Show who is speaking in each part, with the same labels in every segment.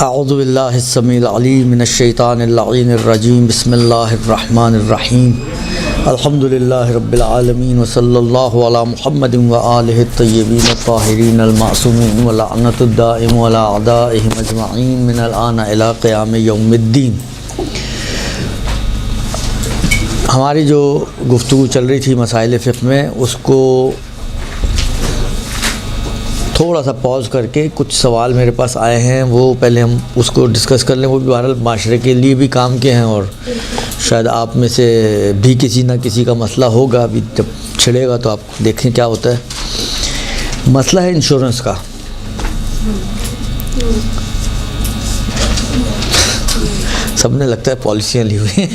Speaker 1: अऊज़ु बिल्लाहि स्समीइल अलीम मिनश्शैतानिर रजीम बिस्मिल्लाहिर्रहमानिर्रहीम अल्हम्दुलिल्लाहि रब्बिल आलमीन व सल्लल्लाहु अला मुहम्मदिन व आलिहि तय्यबीन अत्ताहिरीन अल-मासूमीन व लअनतुद दाइम अला अदाइहिम अजमईन मिनल आना इला क़ियाम यौमिद्दीन। हमारी जो गुफ्तगू चल रही थी मसाइल फ़िक़्ह में, उसको थोड़ा सा पॉज करके कुछ सवाल मेरे पास आए हैं, वो पहले हम उसको डिस्कस कर लें। वो भी बहरहाल माशरे के लिए भी काम के हैं और शायद आप में से भी किसी ना किसी का मसला होगा। अभी जब छिड़ेगा तो आप देखें क्या होता है। मसला है इंश्योरेंस का। सबने लगता है पॉलिसियाँ ली हुई हैं।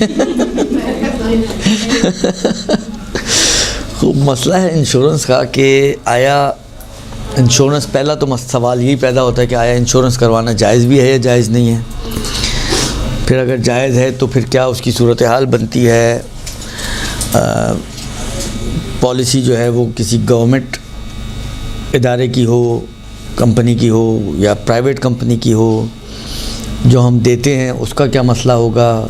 Speaker 1: मसला है इंश्योरेंस का कि आया इंश्योरेंस, पहला तो सवाल यही पैदा होता है कि आया इंश्योरेंस करवाना जायज़ भी है या जायज़ नहीं है। फिर अगर जायज़ है तो फिर क्या उसकी सूरत हाल बनती है। पॉलिसी जो है वो किसी गवर्नमेंट इदारे की हो, कंपनी की हो या प्राइवेट कंपनी की हो, जो हम देते हैं उसका क्या मसला होगा,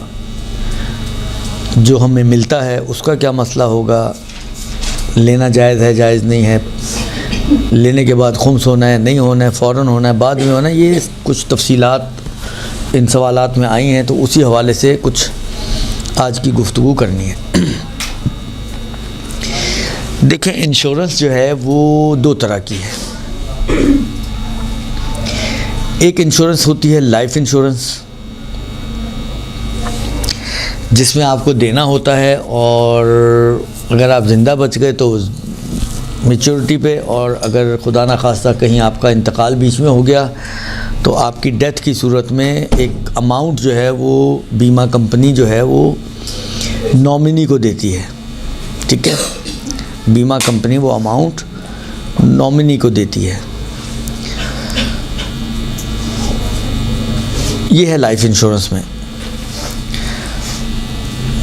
Speaker 1: जो हमें मिलता है उसका क्या मसला होगा, लेना जायज़ है जायज़ नहीं है, लेने के बाद खुम्स होना है नहीं होना है, फ़ौरन होना है बाद में होना है, ये कुछ तफसीलात इन सवालात में आई हैं। तो उसी हवाले से कुछ आज की गुफ्तगू करनी है। देखें, इंश्योरेंस जो है वो दो तरह की है। एक इंश्योरेंस होती है लाइफ इंश्योरेंस, जिसमें आपको देना होता है और अगर आप ज़िंदा बच गए तो मैच्योरिटी पे, और अगर खुदा ना खास्ता कहीं आपका इंतकाल बीच में हो गया तो आपकी डेथ की सूरत में एक अमाउंट जो है वो बीमा कंपनी जो है वो नॉमिनी को देती है। ठीक है, बीमा कंपनी वो अमाउंट नॉमिनी को देती है। ये है लाइफ इंश्योरेंस में,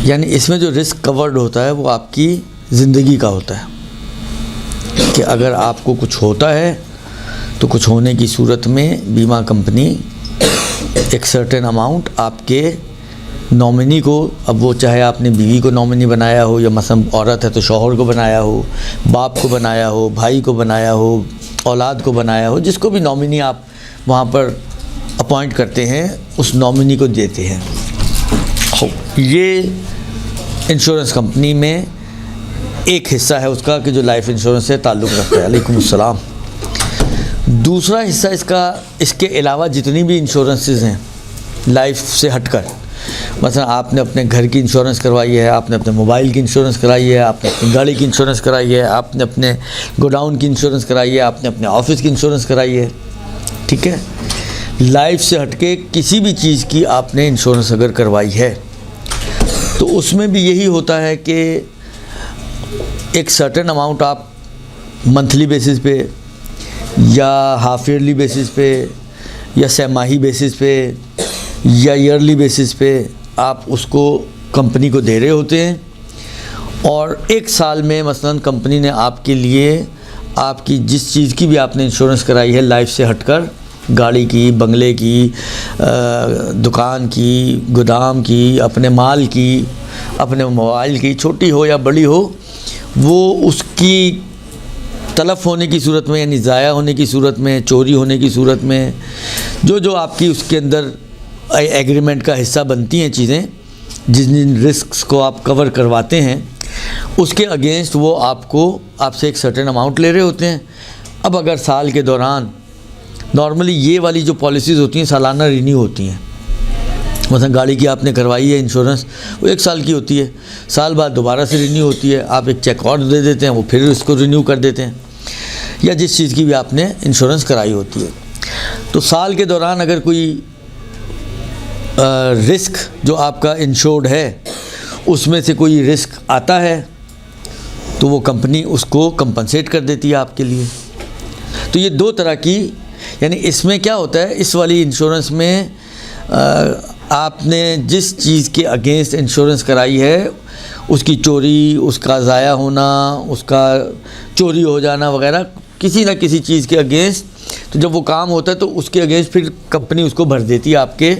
Speaker 1: यानी इसमें जो रिस्क कवर्ड होता है वो आपकी ज़िंदगी का होता है कि अगर आपको कुछ होता है तो कुछ होने की सूरत में बीमा कंपनी एक सर्टेन अमाउंट आपके नॉमिनी को, अब वो चाहे आपने बीवी को नॉमिनी बनाया हो या मसलन औरत है तो शौहर को बनाया हो, बाप को बनाया हो, भाई को बनाया हो, औलाद को बनाया हो, जिसको भी नॉमिनी आप वहाँ पर अपॉइंट करते हैं उस नॉमिनी को देते हैं। ये इंश्योरेंस कंपनी में एक हिस्सा है उसका कि जो लाइफ इंश्योरेंस से ताल्लुक़ रखता है। अलैकुम अस्सलाम। दूसरा हिस्सा इसका, इसके अलावा जितनी भी इंश्योरेंसेस हैं लाइफ से हटकर, मतलब आपने अपने घर की इंश्योरेंस करवाई है, आपने अपने मोबाइल की इंश्योरेंस कराई है, आपने अपनी गाड़ी की इंश्योरेंस कराई है, आपने अपने गोडाउन की इंश्योरेंस कराई है, आपने अपने ऑफिस की इंश्योरेंस कराई है। ठीक है, लाइफ से हटके किसी भी चीज़ की आपने इंश्योरेंस अगर करवाई है तो उसमें भी यही होता है कि एक सर्टेन अमाउंट आप मंथली बेसिस पे या हाफ ईयरली बेसिस पे या सहमाही बेसिस पे या ईयरली बेसिस पे आप उसको कंपनी को दे रहे होते हैं। और एक साल में मसलन कंपनी ने आपके लिए आपकी जिस चीज़ की भी आपने इंश्योरेंस कराई है लाइफ से हटकर, गाड़ी की, बंगले की, दुकान की, गोदाम की, अपने माल की, अपने मोबाइल की, छोटी हो या बड़ी हो, वो उसकी तलफ़ होने की सूरत में यानी ज़ाया होने की सूरत में, चोरी होने की सूरत में, जो जो आपकी उसके अंदर एग्रीमेंट का हिस्सा बनती हैं चीज़ें, जिन जिन रिस्क्स को आप कवर करवाते हैं उसके अगेंस्ट वो आपसे एक सर्टेन अमाउंट ले रहे होते हैं। अब अगर साल के दौरान नॉर्मली ये वाली जो पॉलिसीज़ होती हैं सालाना रिन्यू होती हैं, मतलब गाड़ी की आपने करवाई है इंश्योरेंस, वो एक साल की होती है, साल बाद दोबारा से रिन्यू होती है, आप एक चेक और दे देते हैं, वो फिर उसको रिन्यू कर देते हैं, या जिस चीज़ की भी आपने इंश्योरेंस कराई होती है। तो साल के दौरान अगर कोई रिस्क जो आपका इंश्योर्ड है उसमें से कोई रिस्क आता है तो वो कंपनी उसको कंपनसेट कर देती है आपके लिए। तो ये दो तरह की, यानी इसमें क्या होता है, इस वाली इंश्योरेंस में आपने जिस चीज़ के अगेंस्ट इंश्योरेंस कराई है उसकी चोरी, उसका ज़ाया होना, उसका चोरी हो जाना वगैरह, किसी न किसी चीज़ के अगेंस्ट तो जब वो काम होता है तो उसके अगेंस्ट फिर कंपनी उसको भर देती है आपके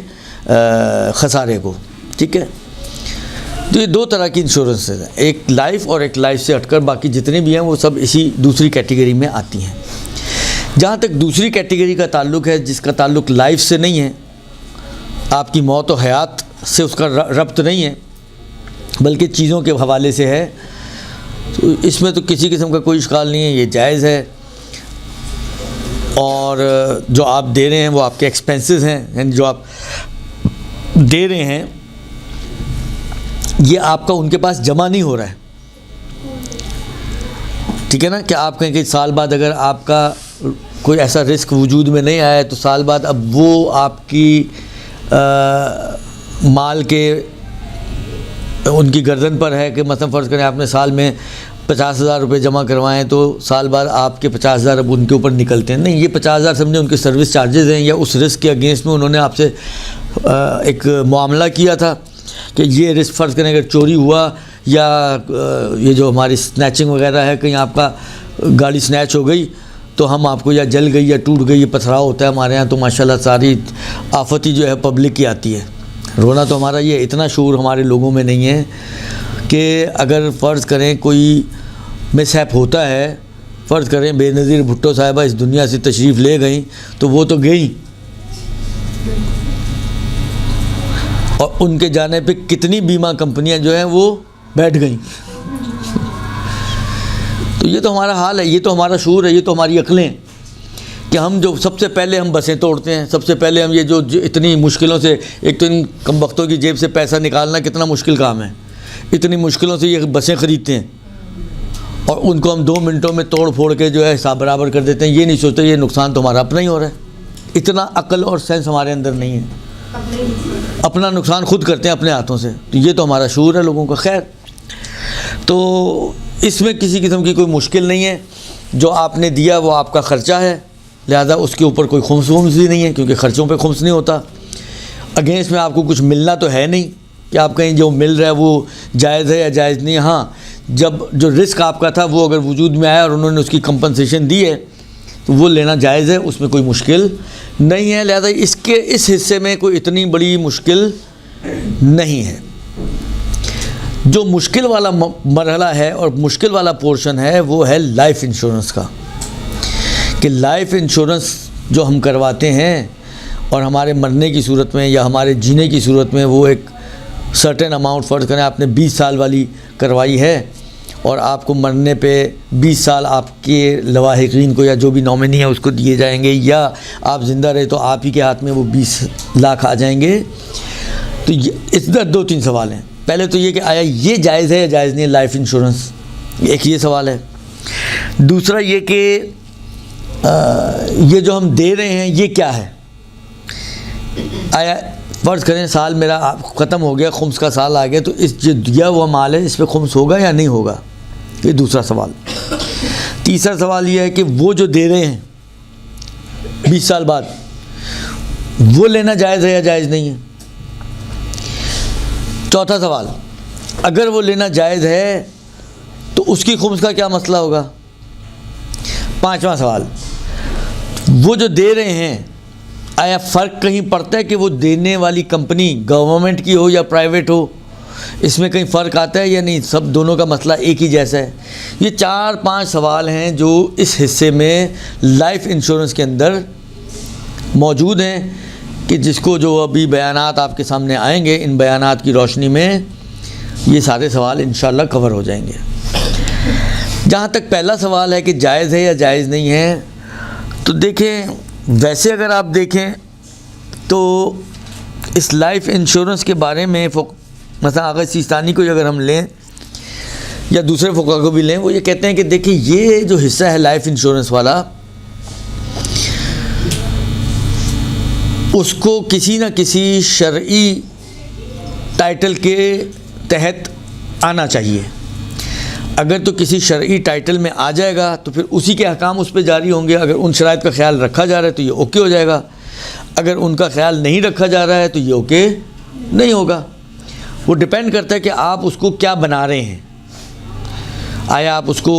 Speaker 1: खसारे को, ठीक है। तो ये दो तरह की इंश्योरेंस है, एक लाइफ और एक लाइफ से हटकर बाकी जितने भी हैं वो सब इसी दूसरी कैटेगरी में आती हैं। जहाँ तक दूसरी कैटेगरी का ताल्लुक़ है, जिसका ताल्लुक़ लाइफ से नहीं है, आपकी मौत और हयात से उसका रब्त नहीं है, बल्कि चीज़ों के हवाले से है, तो इसमें तो किसी किस्म का कोई इश्काल नहीं है, ये जायज़ है। और जो आप दे रहे हैं वो आपके एक्सपेंसेस हैं, यानी जो आप दे रहे हैं ये आपका उनके पास जमा नहीं हो रहा है, ठीक है ना। कि आप कहें कि साल बाद अगर आपका कोई ऐसा रिस्क वजूद में नहीं आया है तो साल बाद अब वो आपकी माल के उनकी गर्दन पर है कि मतलब फ़र्ज़ करें आपने साल में 50,000 रुपये जमा करवाएं तो साल बाद आपके 50,000 अब उनके ऊपर निकलते हैं। नहीं, ये 50,000 समझे उनके सर्विस चार्जेस हैं, या उस रिस्क के अगेंस्ट में उन्होंने आपसे एक मामला किया था कि ये रिस्क फ़र्ज़ करें अगर चोरी हुआ या ये जो हमारी स्नैचिंग वगैरह है, कहीं आपका गाड़ी स्नैच हो गई तो हम आपको, या जल गई या टूट गई, ये पथराव होता है हमारे यहाँ तो माशाल्लाह सारी आफत ही जो है पब्लिक की आती है। रोना तो हमारा ये इतना शूर हमारे लोगों में नहीं है कि अगर फ़र्ज़ करें कोई मिसहैप होता है, फ़र्ज़ करें बेनज़ीर भुट्टो साहिबा इस दुनिया से तशरीफ़ ले गई तो वो तो गई, और उनके जाने पे कितनी बीमा कंपनियां जो हैं वो बैठ गई। तो ये तो हमारा हाल है, ये तो हमारा शूर है, ये तो हमारी अक्लें कि हम जो सबसे पहले हम बसें तोड़ते हैं, सबसे पहले हम ये जो इतनी मुश्किलों से, एक तो इन कमबख्तों की जेब से पैसा निकालना कितना मुश्किल काम है, इतनी मुश्किलों से ये बसें ख़रीदते हैं और उनको हम 2 मिनटों में तोड़ फोड़ के जो है हिसाब बराबर कर देते हैं। ये नहीं सोचते ये नुकसान तो हमारा अपना ही हो रहा है, इतना अक्ल और सेंस हमारे अंदर नहीं है, अपना नुकसान खुद करते हैं अपने हाथों से। तो ये तो हमारा शूर है लोगों का। खैर, तो इसमें किसी किस्म की कोई मुश्किल नहीं है, जो आपने दिया वो आपका ख़र्चा है, लिहाजा उसके ऊपर कोई खुम्स भी नहीं है, क्योंकि ख़र्चों पे खुम्स नहीं होता। अगेंस्ट में आपको कुछ मिलना तो है नहीं कि आप कहीं जो मिल रहा है वो जायज़ है या जायज़ नहीं है। हाँ, जब जो रिस्क आपका था वो अगर वजूद में आया और उन्होंने उसकी कंपनसेशन दी है तो वो लेना जायज़ है, उसमें कोई मुश्किल नहीं है। लिहाजा इसके इस हिस्से में कोई इतनी बड़ी मुश्किल नहीं है। जो मुश्किल वाला मरहला है और मुश्किल वाला पोर्शन है वो है लाइफ इंश्योरेंस का, कि लाइफ इंश्योरेंस जो हम करवाते हैं और हमारे मरने की सूरत में या हमारे जीने की सूरत में वो एक सर्टेन अमाउंट, फ़र्ज़ करें आपने 20 साल वाली करवाई है और आपको मरने पे 20 साल आपके लवाहिकीन को या जो भी नॉमिनी है उसको दिए जाएंगे, या आप ज़िंदा रहे तो आप ही के हाथ में वो 20 लाख आ जाएंगे। तो इस 2-3 सवाल हैं। पहले तो ये कि आया ये जायज़ है या जायज़ नहीं है लाइफ इंश्योरेंस, एक ये सवाल है। दूसरा ये कि ये जो हम दे रहे हैं ये क्या है। आया फ़र्ज़ करें साल मेरा ख़त्म हो गया, खुम्स का साल आ गया, तो इस जो दिया हुआ माल है इस पर खुम्स होगा या नहीं होगा, ये दूसरा सवाल। तीसरा सवाल ये है कि वो जो दे रहे हैं 20 साल बाद वो लेना जायज़ है या जायज़ नहीं है। चौथा सवाल, अगर वो लेना जायज़ है तो उसकी खुम्स का क्या मसला होगा। पांचवा सवाल, वो जो दे रहे हैं आया फ़र्क कहीं पड़ता है कि वो देने वाली कंपनी गवर्नमेंट की हो या प्राइवेट हो, इसमें कहीं फ़र्क आता है या नहीं, सब दोनों का मसला एक ही जैसा है। ये 4-5 सवाल हैं जो इस हिस्से में लाइफ इंश्योरेंस के अंदर मौजूद हैं, कि जिसको जो अभी बयानात आपके सामने आएंगे, इन बयानात की रोशनी में ये सारे सवाल इंशाल्लाह कवर हो जाएंगे। जहाँ तक पहला सवाल है कि जायज़ है या जायज़ नहीं है, तो देखें, वैसे अगर आप देखें तो इस लाइफ इंश्योरेंस के बारे में मतलब आगा सिस्तानी को अगर हम लें या दूसरे फ़ुक़हा को भी लें, वो ये कहते हैं कि देखिए ये जो हिस्सा है लाइफ इंश्योरेंस वाला, उसको किसी न किसी शरई टाइटल के तहत आना चाहिए। अगर तो किसी शरई टाइटल में आ जाएगा तो फिर उसी के अहकाम उस पर जारी होंगे। अगर उन शराइत का ख्याल रखा जा रहा है तो ये ओके हो जाएगा, अगर उनका ख्याल नहीं रखा जा रहा है तो ये ओके नहीं होगा। वो डिपेंड करता है कि आप उसको क्या बना रहे हैं। आया आप उसको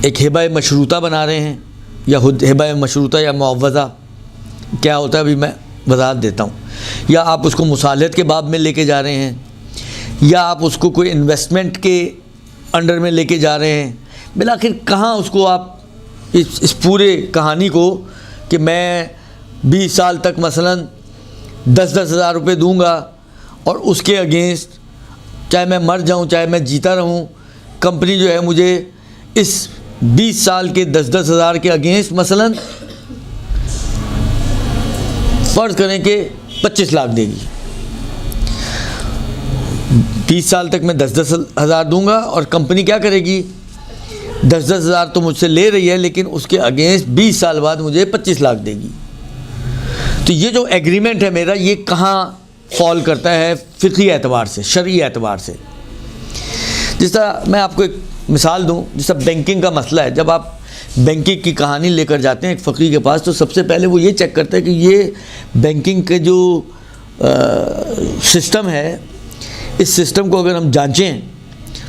Speaker 1: एक हिबा मशरूता बना रहे हैं या हिबा मशरूता या मुआवज़ा क्या होता है अभी मैं वजाहत देता हूँ, या आप उसको मुसालहत के बाब में लेके जा रहे हैं, या आप उसको कोई इन्वेस्टमेंट के अंडर में लेके जा रहे हैं, बिलाखिर कहाँ उसको आप इस पूरे कहानी को कि मैं 20 साल तक मसलन 10-10 हज़ार रुपये दूँगा और उसके अगेंस्ट चाहे मैं मर जाऊँ चाहे मैं जीता रहूँ, कंपनी जो है मुझे इस 20 साल के 10-10 हज़ार के अगेंस्ट मसलन फ़र्ज़ करें कि 25 लाख देगी। 20 साल तक मैं 10-10 हज़ार दूँगा और कंपनी क्या करेगी, 10-10 हज़ार तो मुझसे ले रही है लेकिन उसके अगेंस्ट 20 साल बाद मुझे 25 लाख देगी। तो ये जो एग्रीमेंट है मेरा, ये कहाँ फॉल करता है फ़िक़ही एतबार से, शरई एतबार से। जिस तरह मैं आपको एक मिसाल दूँ, जिस तरह बैंकिंग का मसला है, जब आप बैंकिंग की कहानी लेकर जाते हैं एक फ़कीह के पास तो सबसे पहले वो ये चेक करते हैं कि ये बैंकिंग के जो सिस्टम है, इस सिस्टम को अगर हम जांचें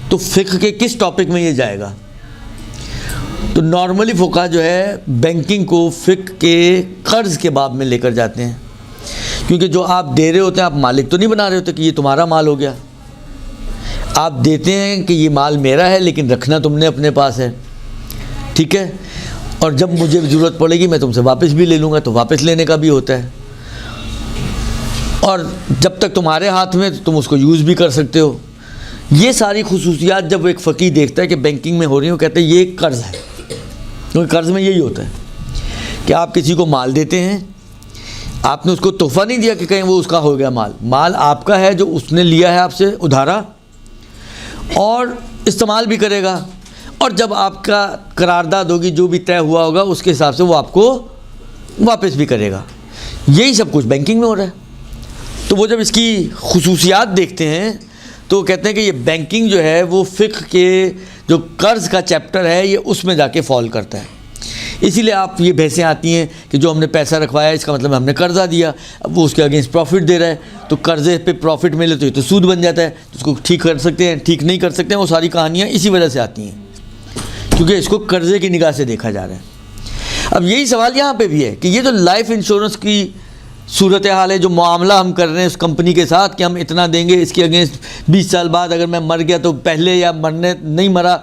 Speaker 1: तो फ़िक़ह के किस टॉपिक में ये जाएगा। तो नॉर्मली फ़ुक़हा जो है बैंकिंग को फ़िक़ह के कर्ज़ के बाब में लेकर जाते हैं, क्योंकि जो आप दे रहे होते हैं आप मालिक तो नहीं बना रहे होते कि ये तुम्हारा माल हो गया। आप देते हैं कि ये माल मेरा है लेकिन रखना तुमने अपने पास है, ठीक है, और जब मुझे ज़रूरत पड़ेगी मैं तुमसे वापस भी ले लूँगा, तो वापस लेने का भी होता है। और जब तक तुम्हारे हाथ में तो तुम उसको यूज़ भी कर सकते हो। ये सारी खुसूसियात जब एक फ़कीह देखता है कि बैंकिंग में हो रही हो, कहते हैं ये कर्ज़ है। क्योंकि कर्ज़ में यही होता है कि आप किसी को माल देते हैं, आपने उसको तोहफ़ा नहीं दिया कि कहीं वो उसका हो गया माल आपका है जो उसने लिया है आपसे उधारा और इस्तेमाल भी करेगा, और जब आपका करारदाद होगी जो भी तय हुआ होगा उसके हिसाब से वो आपको वापस भी करेगा। यही सब कुछ बैंकिंग में हो रहा है। तो वो जब इसकी खुसूसियात देखते हैं तो कहते हैं कि ये बैंकिंग जो है वो फ़िक़ह के जो कर्ज़ का चैप्टर है ये उसमें जाके फॉल करता है। इसीलिए आप ये बहसें आती हैं कि जो हमने पैसा रखवाया इसका मतलब हमने कर्ज़ा दिया, अब वो उसके अगेंस्ट प्रॉफिट दे रहा है, तो कर्ज़े पे प्रॉफिट मिले तो ये तो सूद बन जाता है, तो उसको ठीक कर सकते हैं, ठीक नहीं कर सकते हैं। वो सारी कहानियाँ इसी वजह से आती हैं क्योंकि इसको कर्ज़े की निगाह से देखा जा रहा है। अब यही सवाल यहाँ पे भी है कि ये जो लाइफ इंश्योरेंस की सूरत हाल है, जो मामला हम कर रहे हैं उस कंपनी के साथ कि हम इतना देंगे, इसके अगेंस्ट 20 साल बाद अगर मैं मर गया तो पहले, या मरने नहीं मरा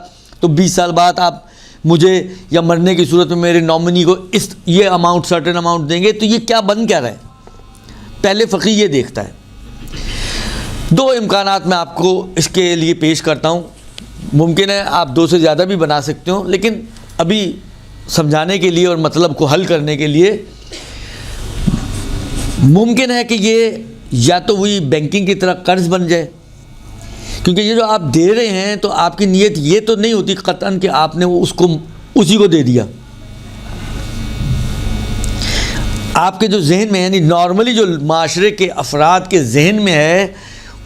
Speaker 1: तो 20 साल बाद आप मुझे या मरने की सूरत में मेरे नॉमिनी को ये अमाउंट, सर्टेन अमाउंट देंगे, तो ये क्या बन क्या रहा है। पहले फ़कीह ये देखता है। दो इम्कानात मैं आपको इसके लिए पेश करता हूँ। मुमकिन है आप 2 से ज़्यादा भी बना सकते हो, लेकिन अभी समझाने के लिए और मतलब को हल करने के लिए मुमकिन है कि ये या तो वही बैंकिंग की तरह कर्ज़ बन जाए, क्योंकि ये जो आप दे रहे हैं तो आपकी नीयत ये तो नहीं होती क़तन कि आपने वो उसको उसी को दे दिया। आपके जो जहन में, यानी नॉर्मली जो माशरे के अफराद के जहन में है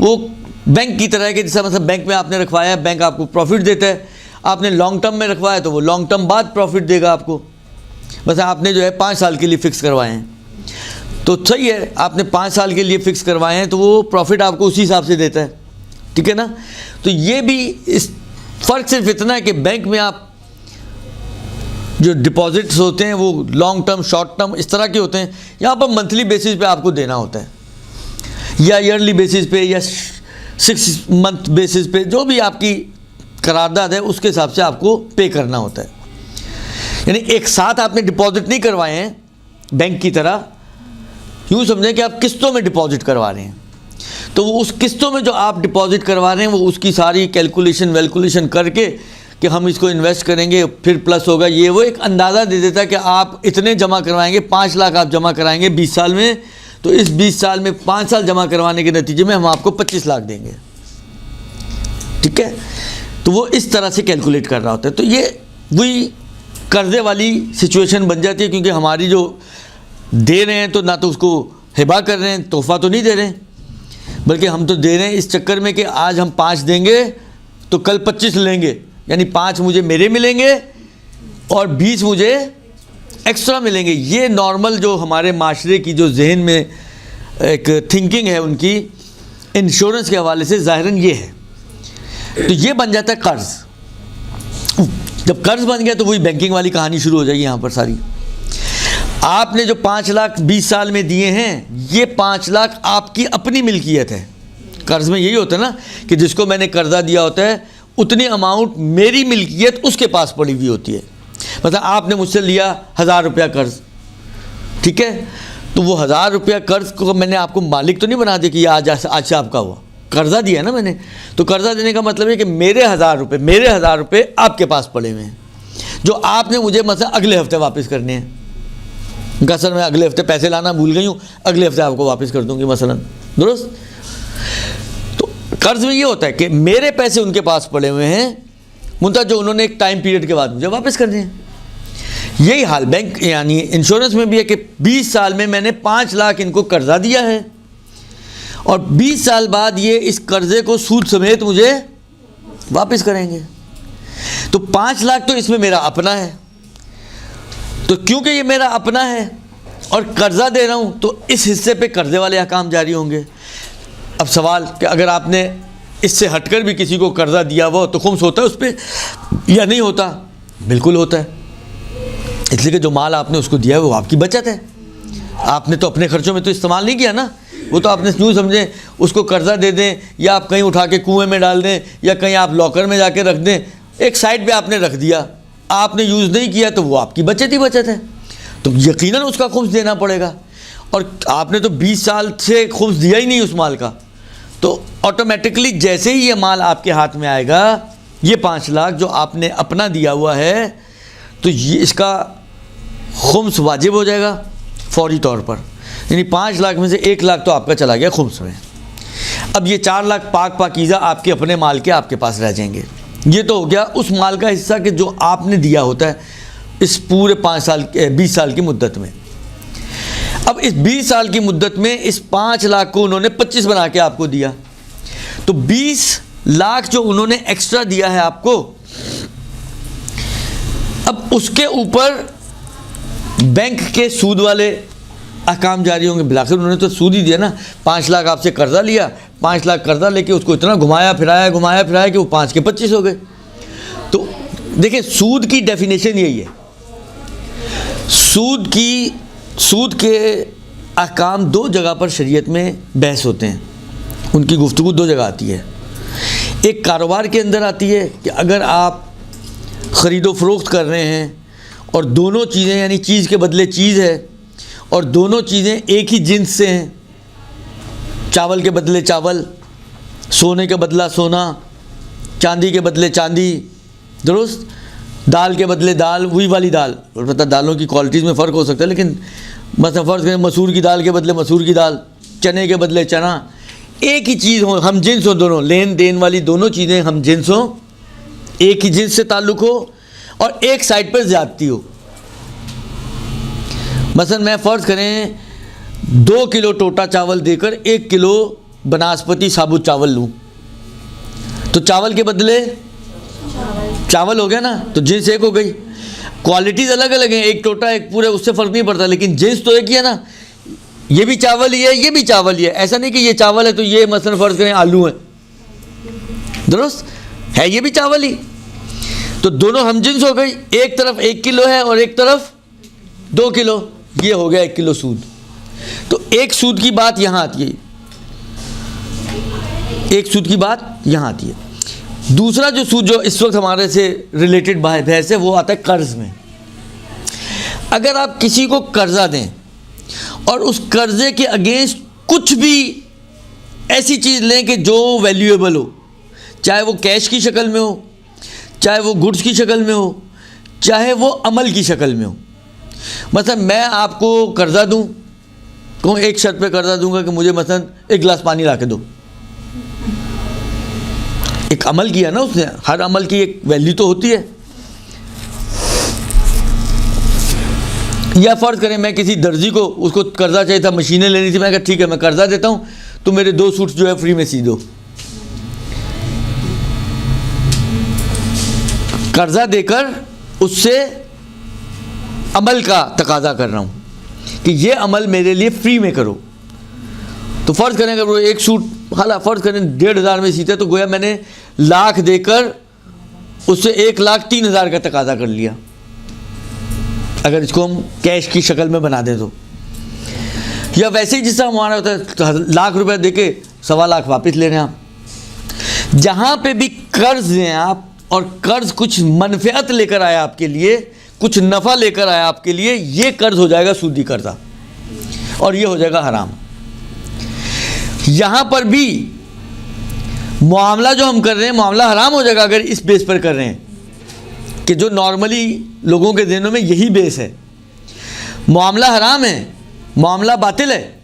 Speaker 1: वो बैंक की तरह है कि जैसा मतलब बैंक में आपने रखवाया, बैंक आपको प्रॉफिट देता है। आपने लॉन्ग टर्म में रखवाया तो वो लॉन्ग टर्म बाद प्रॉफिट देगा आपको। बस आपने जो है 5 साल के लिए फ़िक्स करवाए हैं तो सही है, आपने 5 साल के लिए फ़िक्स करवाए हैं तो वो प्रॉफिट आपको उसी हिसाब से देता है, ठीक है ना। तो ये भी इस फ़र्क सिर्फ इतना है कि बैंक में आप जो डिपॉजिट्स होते हैं वो लॉन्ग टर्म, शॉर्ट टर्म इस तरह के होते हैं। यहाँ पर मंथली बेसिस पे आपको देना होता है या ईयरली बेसिस पे या 6 मंथ बेसिस पे, जो भी आपकी करारदाद है उसके हिसाब से आपको पे करना होता है। यानी एक साथ आपने डिपॉजिट नहीं करवाए हैं बैंक की तरह, यूँ समझें कि आप किस्तों में डिपॉजिट करवा रहे हैं। तो वो उस किस्तों में जो आप डिपॉजिट करवा रहे हैं वो उसकी सारी कैलकुलेशन करके कि हम इसको इन्वेस्ट करेंगे फिर प्लस होगा, ये वो एक अंदाज़ा दे देता है कि आप इतने जमा करवाएंगे, 5 लाख आप जमा कराएंगे 20 साल में, तो इस 20 साल में 5 साल जमा करवाने के नतीजे में हम आपको 25 लाख देंगे, ठीक है। तो वो इस तरह से कैलकुलेट कर रहा होता है। तो ये वही कर्ज़े वाली सिचुएशन बन जाती है, क्योंकि हमारी जो दे रहे हैं तो ना तो उसको हिबा कर रहे हैं, तोहफ़ा तो नहीं दे रहे हैं, बल्कि हम तो दे रहे हैं इस चक्कर में कि आज हम 5 देंगे तो कल 25 लेंगे, यानी 5 मुझे मेरे मिलेंगे और 20 मुझे एक्स्ट्रा मिलेंगे। ये नॉर्मल जो हमारे माशरे की जो जहन में एक थिंकिंग है उनकी इंश्योरेंस के हवाले से ज़ाहिरन ये है। तो ये बन जाता है कर्ज़। जब कर्ज बन गया तो वही बैंकिंग वाली कहानी शुरू हो जाएगी यहाँ पर सारी। आपने जो 5 लाख 20 साल में दिए हैं, ये 5 लाख आपकी अपनी मिल्कियत है। कर्ज में यही होता है ना कि जिसको मैंने कर्जा दिया होता है उतनी अमाउंट मेरी मिल्कियत उसके पास पड़ी हुई होती है। मतलब आपने मुझसे लिया 1000 रुपया कर्ज, ठीक है, तो वो 1000 रुपया कर्ज को मैंने आपको मालिक तो नहीं बना दिया कि ये आज से आपका हुआ, कर्जा दिया ना मैंने। तो कर्जा देने का मतलब है कि मेरे 1000 रुपये आपके पास पड़े हुए हैं, जो आपने मुझे मतलब अगले हफ्ते वापस करने हैं। उनका सर मैं अगले हफ्ते पैसे लाना भूल गई हूँ, अगले हफ्ते आपको वापस कर दूंगी मसलन, दुरुस्त। तो कर्ज में ये होता है कि मेरे पैसे उनके पास पड़े हुए हैं, मुंतहा जो उन्होंने एक टाइम पीरियड के बाद मुझे वापस करने हैं। यही हाल बैंक यानी इंश्योरेंस में भी है कि 20 साल में मैंने 5 लाख इनको कर्जा दिया है और 20 साल बाद ये इस कर्जे को सूद समेत मुझे वापस करेंगे। तो 5 लाख तो इसमें मेरा अपना है, तो क्योंकि ये मेरा अपना है और कर्जा दे रहा हूँ तो इस हिस्से पे कर्जे वाले अहकाम जारी होंगे। अब सवाल कि अगर आपने इससे हटकर भी किसी को कर्जा दिया हुआ तो खुम्स होता है उस पर या नहीं होता? बिल्कुल होता है, इसलिए कि जो माल आपने उसको दिया है वो आपकी बचत है। आपने तो अपने खर्चों में तो इस्तेमाल नहीं किया ना, वो तो आपने यूँ समझें उसको कर्जा दे दें या आप कहीं उठा के कुएं में डाल दें या कहीं आप लॉकर में जाके रख दें, एक साइड पे आपने रख दिया, आपने यूज़ नहीं किया तो वो आपकी बचत ही बचत है, तो यकीनन उसका खुम्स देना पड़ेगा। और आपने तो 20 साल से खुम्स दिया ही नहीं उस माल का, तो ऑटोमेटिकली जैसे ही ये माल आपके हाथ में आएगा, ये 5 लाख जो आपने अपना दिया हुआ है, तो ये इसका खुम्स वाजिब हो जाएगा फौरी तौर पर। यानी 5 लाख में से 1 लाख तो आपका चला गया खुम्स में। अब ये 4 लाख पाकीज़ा आपके अपने माल के आपके पास रह जाएंगे। ये तो हो गया उस माल का हिस्सा कि जो आपने दिया होता है इस पूरे 20 साल की मुद्दत में। अब इस 20 साल की मुद्दत में इस 5 लाख को उन्होंने 25 बना के आपको दिया, तो 20 लाख जो उन्होंने एक्स्ट्रा दिया है आपको, अब उसके ऊपर बैंक के सूद वाले अहकाम जारी होंगे। बिलाखिर उन्होंने तो सूद ही दिया ना, 5 लाख आपसे कर्जा लिया, 5 लाख कर्जा लेके उसको इतना घुमाया फिराया कि वो 5 के 25 हो गए। तो देखिए सूद की डेफिनेशन यही है। सूद के अहकाम 2 जगह पर शरीयत में बहस होते हैं, उनकी गुफ्तगू 2 जगह आती है। एक कारोबार के अंदर आती है कि अगर आप ख़रीदो फ़रोख्त कर रहे हैं और दोनों चीज़ें यानी चीज़ के बदले चीज़ है और दोनों चीज़ें एक ही जिन्स से हैं, चावल के बदले चावल, सोने के बदला सोना, चांदी के बदले चांदी, दुरुस्त, दाल के बदले दाल, वही वाली दाल। और पता दालों की क्वालिटीज़ में फ़र्क हो सकता है, लेकिन मतलब फ़र्ज़ करें मसूर की दाल के बदले मसूर की दाल, चने के बदले चना, एक ही चीज़ हो, हम जिन्स हो, दोनों लेन देन वाली दोनों चीज़ें हम जिन्स हो, एक ही जिन्स से ताल्लुक़ हो और एक साइड पर ज़्यादती हो। मसलन मैं फ़र्ज़ करें 2 किलो टोटा चावल देकर 1 किलो बनास्पति साबुत चावल लूँ, तो चावल के बदले चावल हो गया ना, तो जिन्स एक हो गई। क्वालिटीज़ अलग अलग हैं, एक टोटा एक पूरे, उससे फ़र्क नहीं पड़ता, लेकिन जिन्स तो एक ही है ना। ये भी चावल ही है, ये भी चावल ही है, ऐसा नहीं कि ये चावल है तो ये मसलन फ़र्ज़ करें आलू है, दुरुस्त है, ये भी चावल ही। तो दोनों हम जिन्स हो गई, एक तरफ 1 किलो है और एक तरफ 2 किलो, ये हो गया 1 किलो सूद। तो एक सूद की बात यहाँ आती है, एक सूद की बात यहाँ आती है। दूसरा जो सूद जो इस वक्त हमारे से रिलेटेड बहस है वो आता है कर्ज में। अगर आप किसी को कर्जा दें और उस कर्जे के अगेंस्ट कुछ भी ऐसी चीज़ लें कि जो वैल्यूएबल हो, चाहे वो कैश की शक्ल में हो, चाहे वो गुड्स की शक्ल में हो, चाहे वो अमल की शक्ल में हो। मतलब मैं आपको कर्जा दूं, कहूँ एक शर्त पे कर्जा दूंगा कि मुझे मसलन 1 गिलास पानी ला के दो, एक अमल किया ना उसने, हर अमल की एक वैल्यू तो होती है। या फ़र्ज़ करें मैं किसी दर्जी को, उसको कर्जा चाहिए था, मशीनें लेनी थी, मैं कहा ठीक है मैं कर्जा देता हूँ, तो मेरे 2 सूट जो है फ्री में सी दो। कर्जा देकर उससे अमल का तकाजा कर रहा हूँ कि ये अमल मेरे लिए फ्री में करो। तो फ़र्ज़ करें अगर वो एक सूट फ़र्ज़ करें 1500 में सीते, तो गोया मैंने लाख देकर उससे 1,03,000 का तकाजा कर लिया, अगर इसको हम कैश की शक्ल में बना दें तो। या वैसे ही जिससे हमारा होता है लाख रुपए देके 1.25 लाख वापस ले रहे हैं आप। जहाँ पे भी कर्ज दें आप, और कर्ज कुछ मनफियत लेकर आया आपके लिए, कुछ नफ़ा लेकर आया आपके लिए, ये कर्ज हो जाएगा सूदी कर्जा और ये हो जाएगा हराम। यहाँ पर भी मामला जो हम कर रहे हैं, मामला हराम हो जाएगा अगर इस बेस पर कर रहे हैं कि जो नॉर्मली लोगों के दिनों में यही बेस है। मामला हराम है, मामला बातिल है।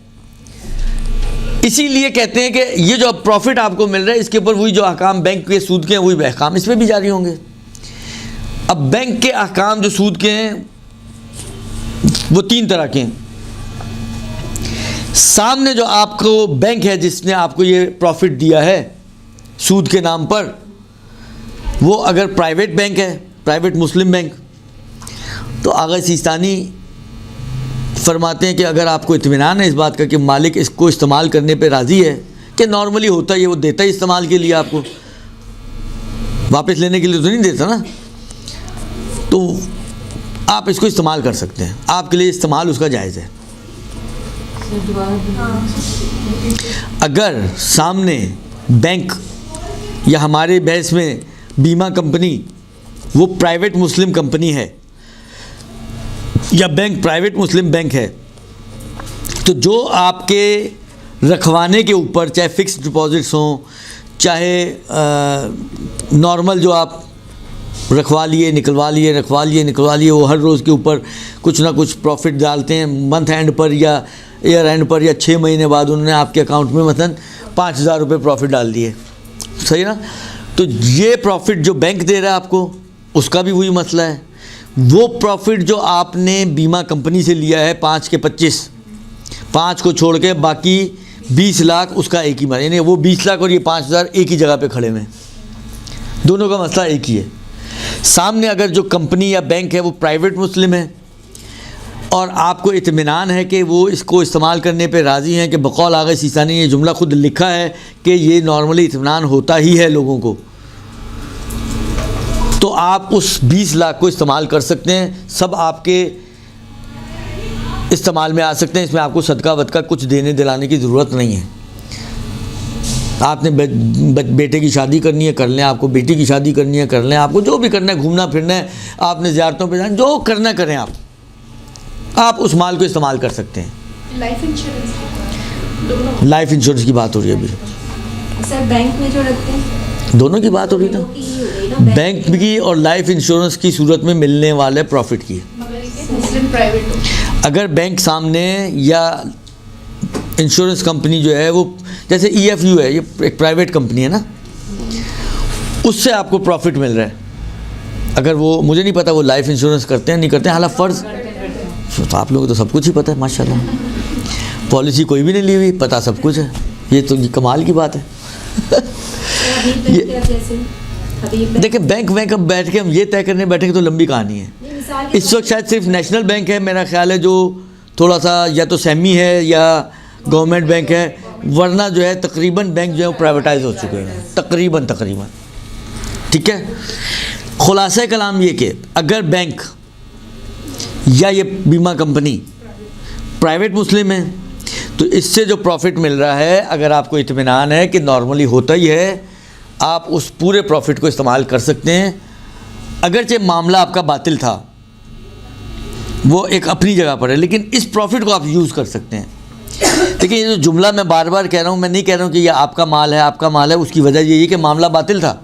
Speaker 1: इसीलिए कहते हैं कि ये जो प्रॉफिट आपको मिल रहा है इसके ऊपर वही जो अहकाम बैंक के सूद के हैं वही अहकाम इस पर भी जारी होंगे। अब बैंक के अहकाम जो सूद के हैं वो 3 तरह के हैं। सामने जो आपको बैंक है जिसने आपको ये प्रॉफिट दिया है सूद के नाम पर, वो अगर प्राइवेट बैंक है, प्राइवेट मुस्लिम बैंक, तो आगा सिस्तानी फरमाते हैं कि अगर आपको इत्मीनान है इस बात का कि मालिक इसको इस्तेमाल करने पे राज़ी है, कि नॉर्मली होता ही है, वो देता ही इस्तेमाल के लिए, आपको वापस लेने के लिए तो नहीं देता ना, तो आप इसको इस्तेमाल कर सकते हैं, आपके लिए इस्तेमाल उसका जायज़ है। अगर सामने बैंक या हमारे बहस में बीमा कंपनी वो प्राइवेट मुस्लिम कंपनी है या बैंक प्राइवेट मुस्लिम बैंक है, तो जो आपके रखवाने के ऊपर, चाहे फ़िक्स डिपॉजिट्स हों, चाहे नॉर्मल जो आप रखवा लिए निकलवा लिए, रखवा लिए निकलवा लिए, वो हर रोज़ के ऊपर कुछ ना कुछ प्रॉफिट डालते हैं। मंथ एंड पर या ईयर एंड पर या 6 महीने बाद उन्होंने आपके अकाउंट में मसलन 5,000 रुपये प्रॉफिट डाल दिए, सही ना। तो ये प्रॉफिट जो बैंक दे रहा है आपको, उसका भी वही मसला है। वो प्रॉफिट जो आपने बीमा कंपनी से लिया है 5 के 25, 5 को छोड़ के बाकी 20 लाख उसका एक ही माना, यानी वो 20 लाख और ये 5,000 एक ही जगह पे खड़े हुए, दोनों का मसला एक ही है। सामने अगर जो कंपनी या बैंक है वो प्राइवेट मुस्लिम है और आपको इत्मीनान है कि वो इसको इस्तेमाल करने पे राज़ी हैं, कि बकौल आगा सीसानी ने ये जुमला खुद लिखा है कि ये नॉर्मली इत्मीनान होता ही है लोगों को, तो आप उस 20 लाख को इस्तेमाल कर सकते हैं, सब आपके इस्तेमाल में आ सकते हैं। इसमें आपको सदका वदका कुछ देने दिलाने की ज़रूरत नहीं है। आपने बेटे की शादी करनी है कर लें, आपको बेटी की शादी करनी है कर लें, आपको जो भी करना है, घूमना फिरना है, आपने ज़ियारतों पे जाना, जो करना करें आप उस माल को इस्तेमाल कर सकते हैं।
Speaker 2: लाइफ इंश्योरेंस
Speaker 1: की बात हो रही है अभी
Speaker 2: सर, बैंक में जो रखते हैं
Speaker 1: दोनों की बात हो रही था, बैंक की और लाइफ इंश्योरेंस की सूरत में मिलने वाले प्रॉफिट की।
Speaker 2: मुस्लिम प्राइवेट
Speaker 1: अगर बैंक सामने या इंश्योरेंस कंपनी जो है वो, जैसे EFU है, ये एक प्राइवेट कंपनी है ना, उससे आपको प्रॉफिट मिल रहा है, अगर वो, मुझे नहीं पता वो लाइफ इंश्योरेंस करते हैं नहीं करते हैं, हालांकि फ़र्ज़ तो आप लोगों को तो सब कुछ ही पता है माशाल्लाह, पॉलिसी कोई भी नहीं ली हुई, पता सब कुछ है, ये तो कमाल की बात है। ये देखिए बैंक अब बैठ के हम ये तय करने बैठेंगे तो लंबी कहानी है। इस वक्त शायद सिर्फ नेशनल बैंक है मेरा ख्याल है जो थोड़ा सा या तो सेमी है या गवर्नमेंट बैंक है, वरना जो है तकरीबन बैंक जो है वो प्राइवेटाइज हो चुके हैं, तकरीबन। ठीक है, खुलासा कलाम ये कि अगर बैंक या ये बीमा कंपनी प्राइवेट मुस्लिम है तो इससे जो प्रॉफिट मिल रहा है, अगर आपको इत्मीनान है कि नॉर्मली होता ही है, आप उस पूरे प्रॉफिट को इस्तेमाल कर सकते हैं। अगरचे मामला आपका बातिल था, वो एक अपनी जगह पर है, लेकिन इस प्रॉफिट को आप यूज़ कर सकते हैं। देखिए ये जो जुमला मैं बार बार कह रहा हूँ, मैं नहीं कह रहा हूँ कि ये आपका माल है, उसकी वजह यही है कि मामला बातिल था,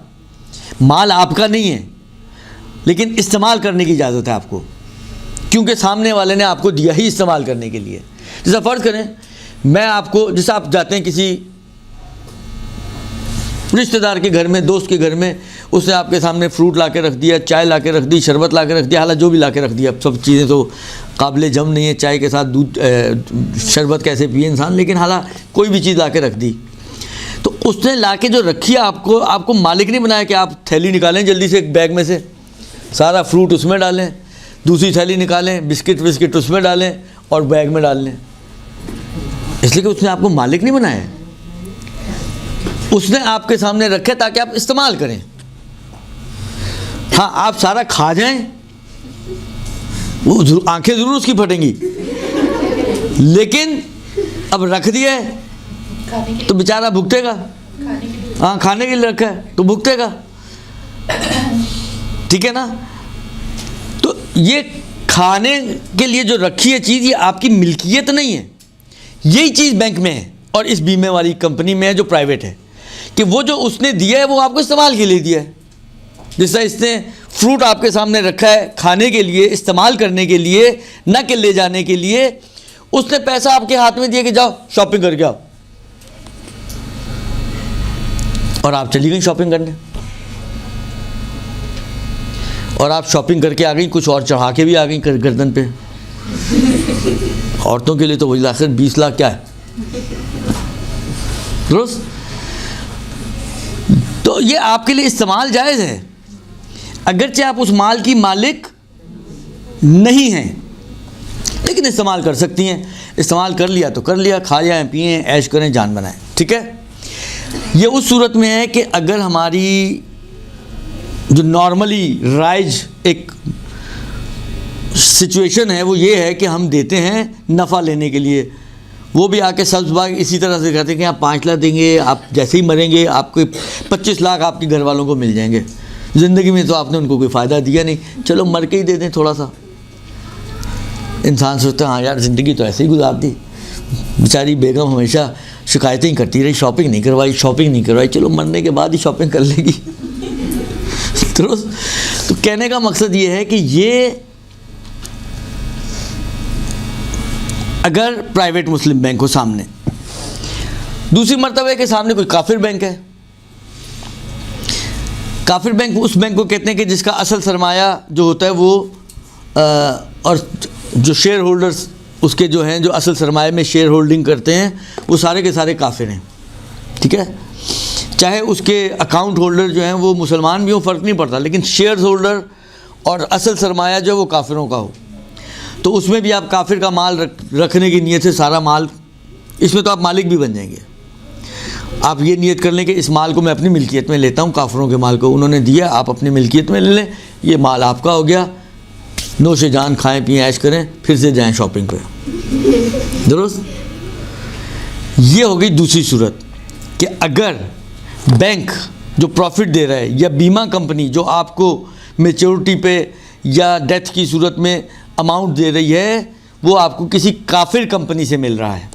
Speaker 1: माल आपका नहीं है, लेकिन इस्तेमाल करने की इजाज़त है आपको, क्योंकि सामने वाले ने आपको दिया ही इस्तेमाल करने के लिए। जैसा फ़र्ज़ करें मैं आपको, जैसे आप जाते हैं किसी रिश्तेदार के घर में, दोस्त के घर में, उसने आपके सामने फ्रूट ला के रख दिया, चाय ला के रख दी, शरबत ला के रख दिया, हालांकि जो भी ला के रख दिया, सब चीज़ें तो काबिल जम नहीं है, चाय के साथ दूध शरबत कैसे पिए इंसान, लेकिन हालांकि कोई भी चीज़ ला के रख दी, तो उसने ला के जो रखी है आपको मालिक नहीं बनाया कि आप थैली निकालें जल्दी से एक बैग में से, सारा फ्रूट उसमें डालें, दूसरी थैली निकालें, बिस्किट उसमें डालें और बैग में डाल लें, इसलिए कि उसने आपको मालिक नहीं बनाया है, उसने आपके सामने रखे ताकि आप इस्तेमाल करें। हाँ, आप सारा खा जाएं, वो आंखें ज़रूर उसकी फटेंगी, लेकिन अब रख दिया है तो बेचारा भुगतेगा। हाँ, खाने के लिए रखा है तो भुगतेगा, ठीक है ना। तो ये खाने के लिए जो रखी है चीज़, ये आपकी मिल्कियत नहीं है। यही चीज़ बैंक में है और इस बीमे वाली कंपनी में है जो प्राइवेट है, कि वो जो उसने दिया है वो आपको इस्तेमाल के लिए दिया है। जैसा इसने फ्रूट आपके सामने रखा है खाने के लिए, इस्तेमाल करने के लिए, न कि ले जाने के लिए, उसने पैसा आपके हाथ में दिया कि जाओ शॉपिंग करके आओ, और आप चली गई शॉपिंग करने, और आप शॉपिंग करके आ गई, कुछ और चढ़ा के भी आ गई गर्दन पे। औरतों के लिए तो वही आखिर 20 लाख क्या है, दुरुस्त। तो ये आपके लिए इस्तेमाल जायज़ है, अगरचे आप उस माल की मालिक नहीं हैं, लेकिन इस्तेमाल कर सकती हैं। इस्तेमाल कर लिया तो कर लिया, खाया पिए, ऐश करें, जान बनाएं, ठीक है। ये उस सूरत में है कि अगर हमारी जो नॉर्मली राइज एक सिचुएशन है वो ये है कि हम देते हैं नफ़ा लेने के लिए, वो भी आके सब्ज़ बाग इसी तरह से कहते हैं कि आप 5 लाख देंगे, आप जैसे ही मरेंगे आपको 25 लाख आपके घर वालों को मिल जाएंगे। ज़िंदगी में तो आपने उनको कोई फ़ायदा दिया नहीं, चलो मर के ही दे दें थोड़ा सा। इंसान सोचता है हाँ यार ज़िंदगी तो ऐसे ही गुजार दी, बेचारी बेगम हमेशा शिकायतें ही करती रही, शॉपिंग नहीं करवाई, चलो मरने के बाद ही शॉपिंग कर लेगी। तो कहने का मकसद ये है कि ये अगर प्राइवेट मुस्लिम बैंक हो सामने, दूसरी मर्तबे के सामने कोई काफिर बैंक है। काफिर बैंक उस बैंक को कहते हैं कि जिसका असल सरमाया जो होता है वो और जो शेयर होल्डर्स उसके जो हैं, जो असल सरमाए में शेयर होल्डिंग करते हैं, वो सारे के सारे काफिर हैं, ठीक है। चाहे उसके अकाउंट होल्डर जो हैं वो मुसलमान भी हो, फ़र्क नहीं पड़ता, लेकिन शेयर होल्डर और असल सरमाया जो है वो काफिरों का हो, तो उसमें भी आप काफिर का माल रखने की नीयत से सारा माल, इसमें तो आप मालिक भी बन जाएंगे। आप ये नियत कर लें कि इस माल को मैं अपनी मिल्कियत में लेता हूँ, काफिरों के माल को उन्होंने दिया, आप अपनी मिल्कियत में ले लें, ये माल आपका हो गया, नोशे जान, खाएं पिएँ, ऐश करें, फिर से जाएं शॉपिंग पे, दुरुस्त। ये हो गई दूसरी सूरत कि अगर बैंक जो प्रॉफिट दे रहा है या बीमा कंपनी जो आपको मैच्योरिटी पे या डेथ की सूरत में अमाउंट दे रही है, वो आपको किसी काफिर कंपनी से मिल रहा है,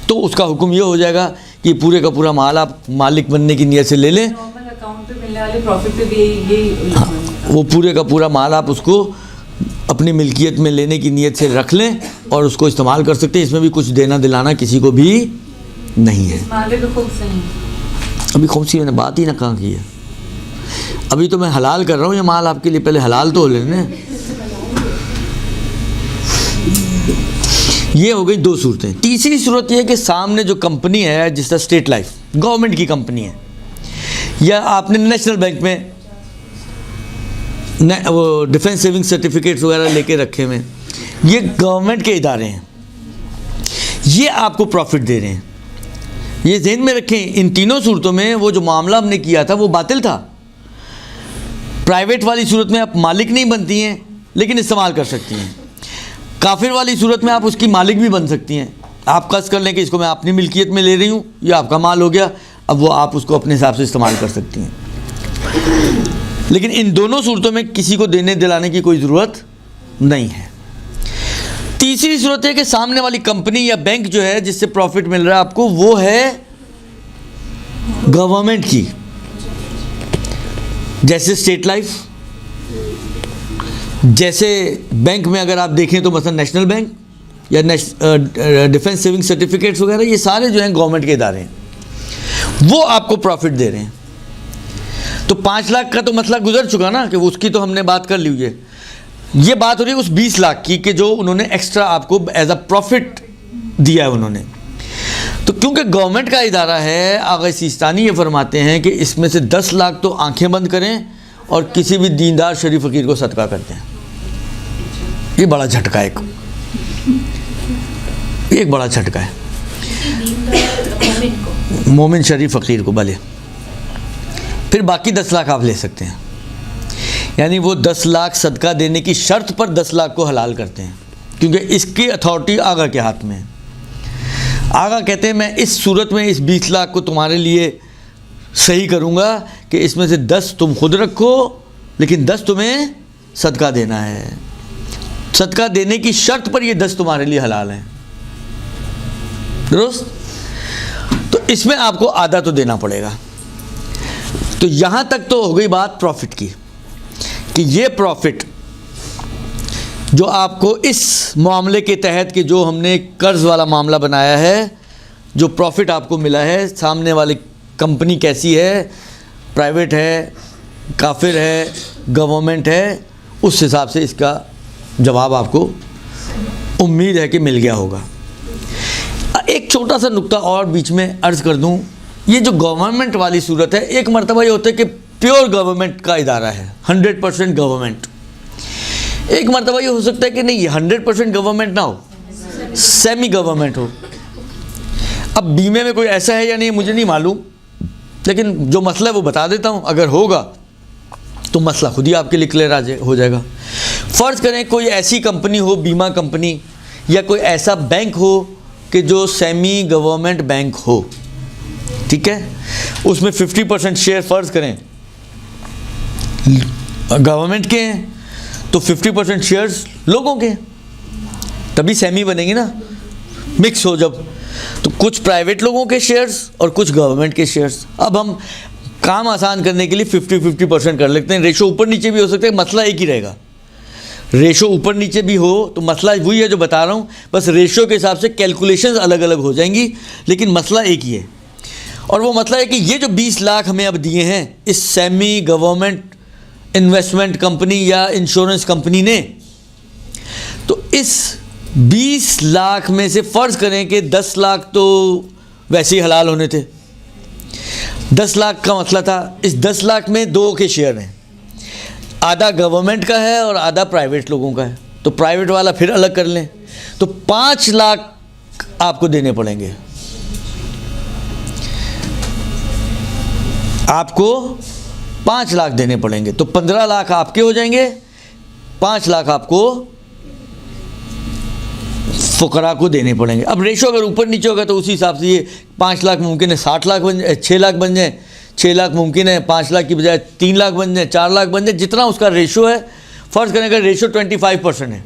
Speaker 1: तो उसका हुक्म ये हो जाएगा कि पूरे का पूरा माल आप मालिक बनने की नीयत से ले लें।
Speaker 2: नॉर्मल अकाउंट पे मिलने वाले प्रॉफिट पे भी यही
Speaker 1: हाँ, वो पूरे का पूरा माल आप उसको अपनी मिल्कियत में लेने की नीयत से रख लें और उसको इस्तेमाल कर सकते हैं। इसमें भी कुछ देना दिलाना किसी को भी नहीं है। अभी कौन सी मैंने बात ही ना कहाँ की है, अभी तो मैं हलाल कर रहा हूँ ये माल आपके लिए, पहले हलाल तो हो लेने। ये हो गई दो सूरतें। तीसरी सूरत ये है कि सामने जो कंपनी है, जिसका स्टेट लाइफ गवर्नमेंट की कंपनी है, या आपने नेशनल बैंक में वो डिफेंस सेविंग सर्टिफिकेट्स वगैरह लेके रखे हुए, ये गवर्नमेंट के इदारे हैं, ये आपको प्रॉफिट दे रहे हैं। ये ज़हन में रखें, इन तीनों सूरतों में वो जो मामला हमने किया था वो बातिल था। प्राइवेट वाली सूरत में आप मालिक नहीं बनती हैं लेकिन इस्तेमाल कर सकती हैं। काफिर वाली सूरत में आप उसकी मालिक भी बन सकती हैं। आप कस कर लें कि इसको मैं अपनी मिल्कियत में ले रही हूँ, ये आपका माल हो गया, अब वो आप उसको अपने हिसाब से इस्तेमाल कर सकती हैं। लेकिन इन दोनों सूरतों में किसी को देने दिलाने की कोई ज़रूरत नहीं है। तीसरी सूरत है कि सामने वाली कंपनी या बैंक जो है जिससे प्रॉफिट मिल रहा है आपको, वो है गवर्नमेंट की, जैसे स्टेट लाइफ, जैसे बैंक में अगर आप देखें तो मतलब नेशनल बैंक या डिफेंस सेविंग सर्टिफिकेट्स वगैरह, ये सारे जो हैं गवर्नमेंट के इदारे हैं, वो आपको प्रॉफिट दे रहे हैं। तो 5 लाख का तो मसला गुजर चुका ना, कि उसकी तो हमने बात कर ली हुई है। ये बात हो रही है उस 20 लाख की कि जो उन्होंने एक्स्ट्रा आपको एज अ प्रॉफिट दिया है उन्होंने। तो क्योंकि गवर्नमेंट का इदारा है, आगा सिस्तानी ये फरमाते हैं कि इसमें से 10 लाख तो आंखें बंद करें और किसी भी दीनदार शरीफ फ़कीर को सदका करते हैं। ये बड़ा झटका है, एक बड़ा झटका है मोमिन शरीफ फ़कीर को, भले फिर बाकी 10 लाख आप ले सकते हैं। यानी वो 10 लाख सदका देने की शर्त पर 10 लाख को हलाल करते हैं, क्योंकि इसकी अथॉरिटी आगा के हाथ में है। आगा कहते हैं मैं इस सूरत में इस 20 लाख को तुम्हारे लिए सही करूँगा कि इसमें से 10 तुम खुद रखो, लेकिन 10 तुम्हें सदका देना है। सदका देने की शर्त पर ये 10 तुम्हारे लिए हलाल हैं। दुरुस्त? तो इसमें आपको आधा तो देना पड़ेगा। तो यहाँ तक तो हो गई बात प्रॉफिट की, कि ये प्रॉफिट जो आपको इस मामले के तहत कि जो हमने कर्ज़ वाला मामला बनाया है, जो प्रॉफिट आपको मिला है, सामने वाली कंपनी कैसी है, प्राइवेट है, काफिर है, गवर्नमेंट है, उस हिसाब से इसका जवाब आपको उम्मीद है कि मिल गया होगा। एक छोटा सा नुक्ता और बीच में अर्ज़ कर दूं, ये जो गवर्नमेंट वाली सूरत है, एक मरतबा ये होता है कि प्योर गवर्नमेंट का इदारा है, 100% गवर्नमेंट। एक मरतबा ये हो सकता है कि नहीं, ये 100% गवर्नमेंट ना हो, सेमी गवर्नमेंट हो। अब बीमे में कोई ऐसा है या नहीं मुझे नहीं मालूम, लेकिन जो मसला है वो बता देता हूँ। अगर होगा तो मसला खुद ही आपके लिए क्लियर हो जाएगा। फ़र्ज़ करें कोई ऐसी कंपनी हो, बीमा कंपनी, या कोई ऐसा बैंक हो कि जो सेमी गवर्नमेंट बैंक हो, ठीक है, उसमें 50% शेयर फ़र्ज़ करें गवर्नमेंट के हैं, तो 50% शेयर्स लोगों के, तभी सेमी बनेंगे ना, मिक्स हो जब, तो कुछ प्राइवेट लोगों के शेयर्स और कुछ गवर्नमेंट के शेयर्स। अब हम काम आसान करने के लिए 50-50% कर लेते हैं। रेशो ऊपर नीचे भी हो सकता है, मसला एक ही रहेगा। रेशो ऊपर नीचे भी हो तो मसला वही है जो बता रहा हूँ, बस रेशो के हिसाब से कैलकुलेशंस अलग अलग हो जाएंगी, लेकिन मसला एक ही है। और वो मसला है कि ये जो 20 लाख हमें अब दिए हैं इस सेमी गवर्नमेंट इन्वेस्टमेंट कंपनी या इंश्योरेंस कंपनी ने, तो इस 20 लाख में से फ़र्ज़ करें कि 10 लाख तो वैसे ही हलाल होने थे। 10 लाख का मसला था, इस 10 लाख में 2 के शेयर हैं, आधा गवर्नमेंट का है और आधा प्राइवेट लोगों का है, तो प्राइवेट वाला फिर अलग कर लें, तो 5 लाख आपको देने पड़ेंगे। आपको 5 लाख देने पड़ेंगे, तो 15 लाख आपके हो जाएंगे, 5 लाख आपको फुकरा को देने पड़ेंगे। अब रेशो अगर ऊपर नीचे होगा तो उसी हिसाब से ये 5 लाख मुमकिन है 60 लाख बन जाए, 6 लाख बन जाए, 6 लाख मुमकिन है 5 लाख की बजाय 3 लाख बन जाए, 4 लाख बन जाए, जितना उसका रेशो है। फ़र्ज़ करें अगर रेशो 25% है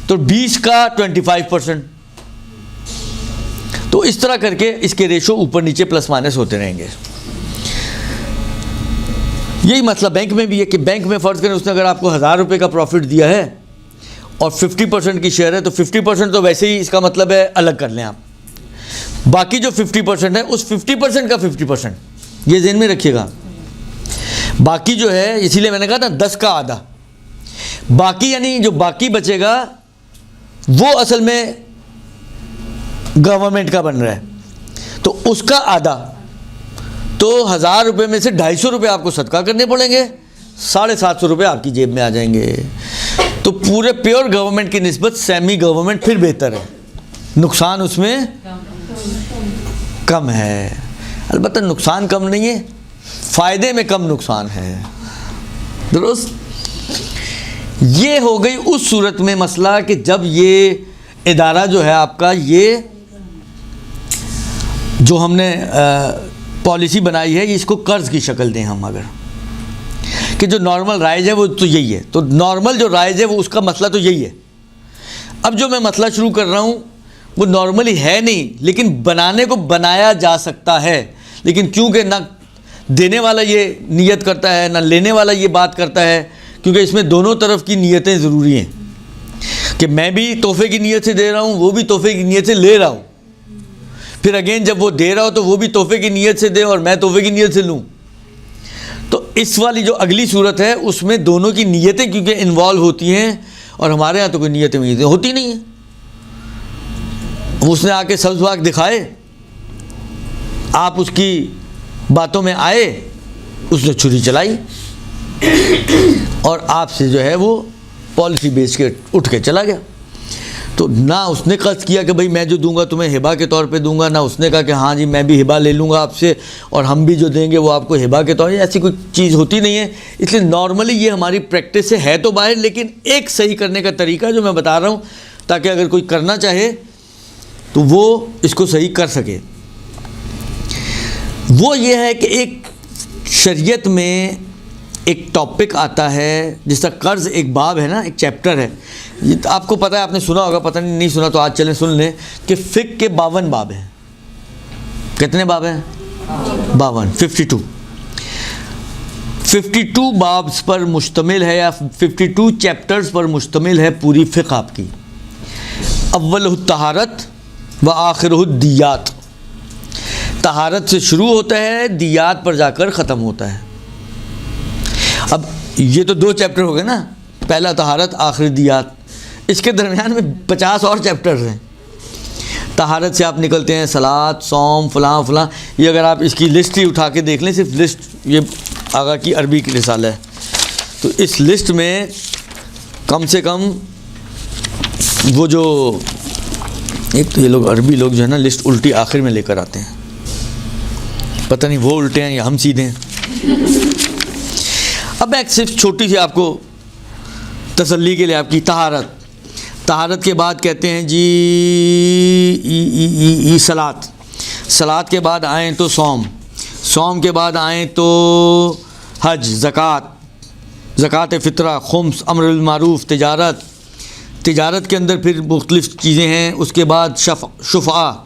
Speaker 1: तो 20 का 25%, तो इस तरह करके इसके रेशो ऊपर नीचे प्लस माइनस होते रहेंगे। यही मसला बैंक में भी है कि बैंक में फ़र्ज़ करें उसने अगर आपको 1000 रुपये का प्रॉफिट दिया है और 50% की शेयर है, तो 50% तो वैसे ही इसका मतलब है अलग कर लें आप। बाकी जो 50% है उस 50% का 50%, ये ज़हन में रखिएगा। बाकी जो है, इसीलिए मैंने कहा था 10 का आधा, बाकी यानी जो बाकी बचेगा वो असल में गवर्नमेंट का बन रहा है, तो उसका आधा, तो 1000 रुपये में से 250 रुपये आपको सदका करने पड़ेंगे, 750 रुपये आपकी जेब में आ जाएंगे। तो पूरे प्योर गवर्नमेंट की निस्बत सेमी गवर्नमेंट फिर बेहतर है, नुकसान उसमें कम है। अलबत्ता नुकसान कम नहीं है, फ़ायदे में कम नुकसान है। दुरुस्त? ये हो गई उस सूरत में मसला कि जब ये इदारा जो है आपका, ये जो हमने पॉलिसी बनाई है, इसको कर्ज़ की शक्ल दें हम, अगर कि जो नॉर्मल राइज है वो तो यही है, तो नॉर्मल जो राइज है वो उसका मसला तो यही है। अब जो मैं मसला शुरू कर रहा हूँ वो नॉर्मली है नहीं, लेकिन बनाने को बनाया जा सकता है, लेकिन क्योंकि ना देने वाला ये नियत करता है ना लेने वाला ये बात करता है, क्योंकि इसमें दोनों तरफ की नीयतें ज़रूरी हैं कि मैं भी तोहफे की नीयत से दे रहा हूँ, वो भी तोहफे की नीयत से ले रहा हूँ, फिर अगेन जब वो दे रहा हो तो वो भी तोहफे की नीयत से दे और मैं तोहफे की नीयत से लूँ। तो इस वाली जो अगली सूरत है उसमें दोनों की नीयतें क्योंकि इन्वॉल्व होती हैं, और हमारे यहाँ तो कोई नीयतें होती नहीं है। उसने आके सब्ज़ बाग दिखाए, आप उसकी बातों में आए, उसने छुरी चलाई और आपसे जो है वो पॉलिसी बेच के उठ के चला गया। तो ना उसने कर्ज किया कि भाई मैं जो दूंगा तुम्हें हिबा के तौर पे दूंगा, ना उसने कहा कि हाँ जी मैं भी हिबा ले लूँगा आपसे और हम भी जो देंगे वो आपको हिबा के तौर पे, ऐसी कोई चीज़ होती नहीं है। इसलिए नॉर्मली ये हमारी प्रैक्टिस से है तो बाहर, लेकिन एक सही करने का तरीका जो मैं बता रहा हूँ ताकि अगर कोई करना चाहे तो वो इसको सही कर सके, वो ये है कि एक शरीयत में एक टॉपिक आता है जिसका कर्ज़ एक बाब है ना, एक चैप्टर है। ये तो आपको पता है, आपने सुना होगा, पता नहीं सुना तो आज चलें सुन लें कि फ़िक़्ह के 52 बाब हैं। कितने बाब हैं? 52, 52 बाब्स पर मुश्तमिल है या 52 चैप्टर्स पर मुश्तमिल है पूरी फ़िक़्ह आपकी। अव्वलुत तहारत व आखिरुत दियात। तहारत से शुरू होता है, दियात पर जाकर ख़त्म होता है। अब ये तो 2 चैप्टर हो गए ना, पहला तहारत आखिर दियात, इसके दरमियान में 50 और चैप्टर्स हैं। तहारत से आप निकलते हैं सलात, सौम, फ़लाँ फ़लाँ, ये अगर आप इसकी लिस्ट ही उठा के देख लें, सिर्फ लिस्ट, ये आगा की अरबी की रिसाला है, तो इस लिस्ट में कम से कम वो जो एक तो ये लोग अरबी लोग जो है ना लिस्ट उल्टी आखिर में लेकर आते हैं, पता नहीं वो उल्टे हैं या हम सीधे हैं। अब एक सिर्फ छोटी सी आपको तसल्ली के लिए आपकी तहारत, तहारत के बाद कहते हैं जी सलात, सलात के बाद आएँ तो सौम, सौम के बाद आएँ तो हज, ज़कात, ज़कात फ़ितरा, खुम्स, अम्र बिल मारूफ़, तिजारत, तिजारत के अंदर फिर मुख्तलिफ़ चीज़ें हैं। उसके बाद शुफ़ा,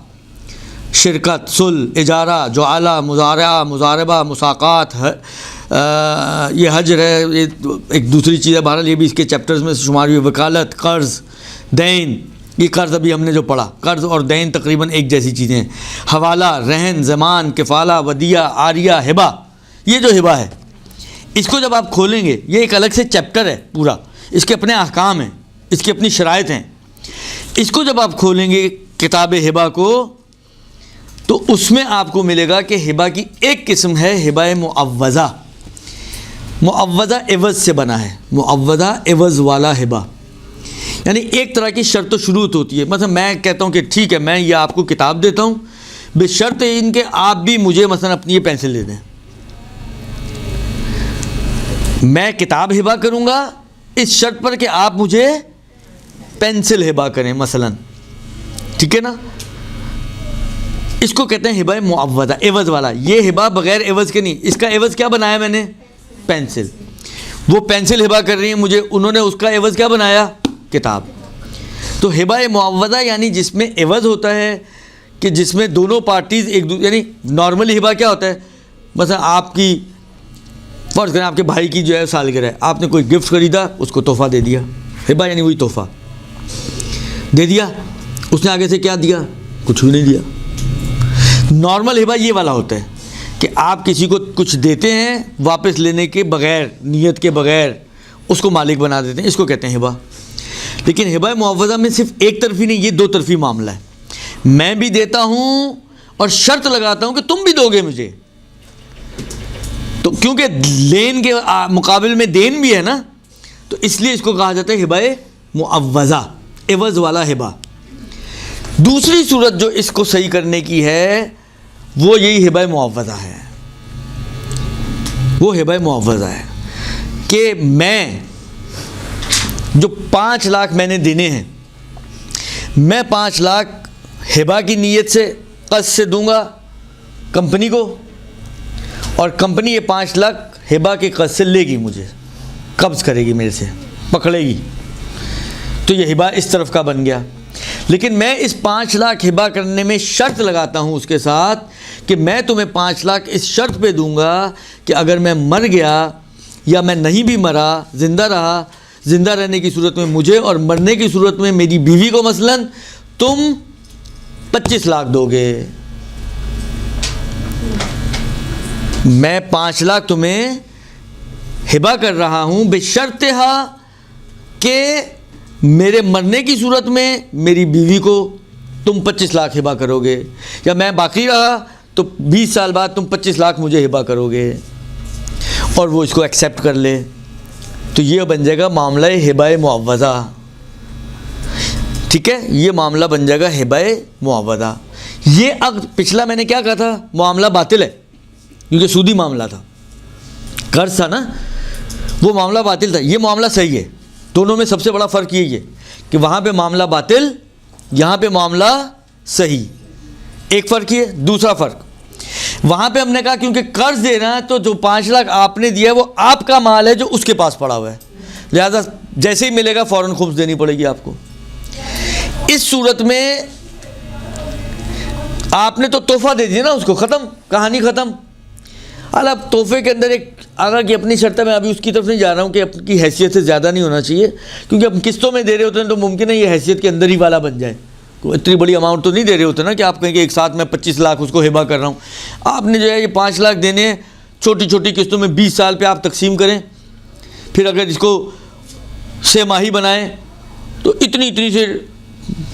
Speaker 1: शिरकत, सुल, इजारा, जुआला, मुज़ारा, मुज़ारबा, मुसाक़ात, ये हजर है, ये एक दूसरी चीज़ है, बहरहाल ये भी इसके चैप्टर्स में शुमार हुई। वकालत, कर्ज़, दैन, ये कर्ज़ अभी हमने जो पढ़ा, कर्ज़ और दैन तकरीबन एक जैसी चीज़ें हैं। हवाला, रहन, ज़मान, किफ़ाला, वदिया, आरिया, हिबा, ये जो हिबा है इसको जब आप खोलेंगे, ये एक अलग से चैप्टर है पूरा, इसके अपने अहकाम हैं, इसकी अपनी शराइत हैं। इसको जब आप खोलेंगे किताब हिबा को, तो उसमें आपको मिलेगा कि हिबा की एक किस्म है हिबा मुअव्वज़ा। मुअव्वज़ा एवज़ से बना है, मुअव्वज़ा एवज़ वाला हिबा, यानी एक तरह की शर्त शुरूत होती है। मतलब मैं कहता हूँ कि ठीक है मैं ये आपको किताब देता हूँ, बेशर्त इनके आप भी मुझे मसलन अपनी ये पेंसिल दे दें। मैं किताब हिबा करूँगा इस शर्त पर कि आप मुझे पेंसिल हिबा करें मसलन, ठीक है ना। इसको कहते हैं हिबा मुअव्वज़ा, एवज़ वाला। ये हिबा बग़ैर एवज़ के नहीं, इसका एवज़ क्या बनाया मैंने? पेंसिल। वो पेंसिल हिबा कर रही है मुझे, उन्होंने उसका एवज़ क्या बनाया? किताब। तो हिबा मुअव्वज़ा यानी जिसमें एवज़ होता है कि जिसमें दोनों पार्टीज़ एक दूसरे, यानी नॉर्मली हिबा क्या होता है, मतलब आपकी फ़र्ज़ करें आपके भाई की जो है सालगिरह है, आपने कोई गिफ्ट ख़रीदा, उसको तोहफ़ा दे दिया, हिबा यानी वही तोहफ़ा दे दिया। उसने आगे से क्या दिया? कुछ भी नहीं दिया। नॉर्मल हिबा ये वाला होता है कि आप किसी को कुछ देते हैं वापस लेने के बग़ैर, नीयत के बग़ैर उसको मालिक बना देते हैं, इसको कहते हैं हिबा। लेकिन हिबा मुअव्वज़ा में सिर्फ एक तरफ़ी नहीं, ये 2 तरफ़ी मामला है। मैं भी देता हूँ और शर्त लगाता हूँ कि तुम भी दोगे मुझे, तो क्योंकि लेन के मुकाबले में देन भी है ना, तो इसलिए इसको कहा जाता है हिबा मुअव्वज़ा, एवज़ वाला हिबा। दूसरी सूरत जो इसको सही करने की है वो यही हिबा मुअव्वज़ा है। वो हिबा मुअव्वज़ा है कि मैं जो 5 लाख मैंने देने हैं, मैं 5 लाख हिबा की नीयत से कर्ज से दूंगा कंपनी को, और कंपनी ये 5 लाख हिबा के कर्ज से लेगी, मुझे कब्ज़ करेगी, मेरे से पकड़ेगी, तो ये हिबा इस तरफ का बन गया। लेकिन मैं इस 5 लाख हिबा करने में शर्त लगाता हूँ उसके साथ कि मैं तुम्हें 5 लाख इस शर्त पे दूंगा कि अगर मैं मर गया या मैं नहीं भी मरा, ज़िंदा रहा, ज़िंदा रहने की सूरत में मुझे और मरने की सूरत में मेरी बीवी को मसलन तुम 25 लाख दोगे। मैं 5 लाख तुम्हें हिबा कर रहा हूँ बेशर्तिहा कि मेरे मरने की सूरत में मेरी बीवी को तुम 25 लाख हिबा करोगे, या मैं बाकी रहा तो 20 साल बाद तुम 25 लाख मुझे हिबा करोगे, और वो इसको एक्सेप्ट कर ले, तो ये बन जाएगा मामला हिबा मुअव्वज़ा। ठीक है, ये मामला बन जाएगा हिबाए मुआवदा। ये अब पिछला मैंने क्या कहा था, मामला बातिल है क्योंकि सूदी मामला था, कर्ज था ना, वो मामला बातिल था। ये मामला सही है। दोनों में सबसे बड़ा फ़र्क यही है कि वहाँ पे मामला बातिल, यहाँ पे मामला सही। एक फ़र्क ये, दूसरा फ़र्क वहाँ पे हमने कहा क्योंकि कर्ज देना है तो जो 5 लाख आपने दिया है वो आपका माल है जो उसके पास पड़ा हुआ है, लिहाजा जैसे ही मिलेगा फ़ौरन खुम्स देनी पड़ेगी आपको। इस सूरत में आपने तो तोहफा दे दिया ना उसको, ख़त्म, कहानी ख़त्म। अब तोहफे के अंदर एक आगे की अपनी शर्त है, मैं अभी उसकी तरफ नहीं जा रहा हूँ कि आपकी हैसियत से ज़्यादा नहीं होना चाहिए, क्योंकि अब किस्तों में दे रहे होते हैं तो मुमकिन है ये हैसियत के अंदर ही वाला बन जाए। तो इतनी बड़ी अमाउंट तो नहीं दे रहे होते ना कि आप कहेंगे एक साथ मैं 25 लाख उसको हिबा कर रहा हूँ। आपने जो है ये 5 लाख देने हैं, छोटी छोटी किस्तों में 20 साल पे आप तकसीम करें, फिर अगर इसको छमाही बनाएं तो इतनी इतनी से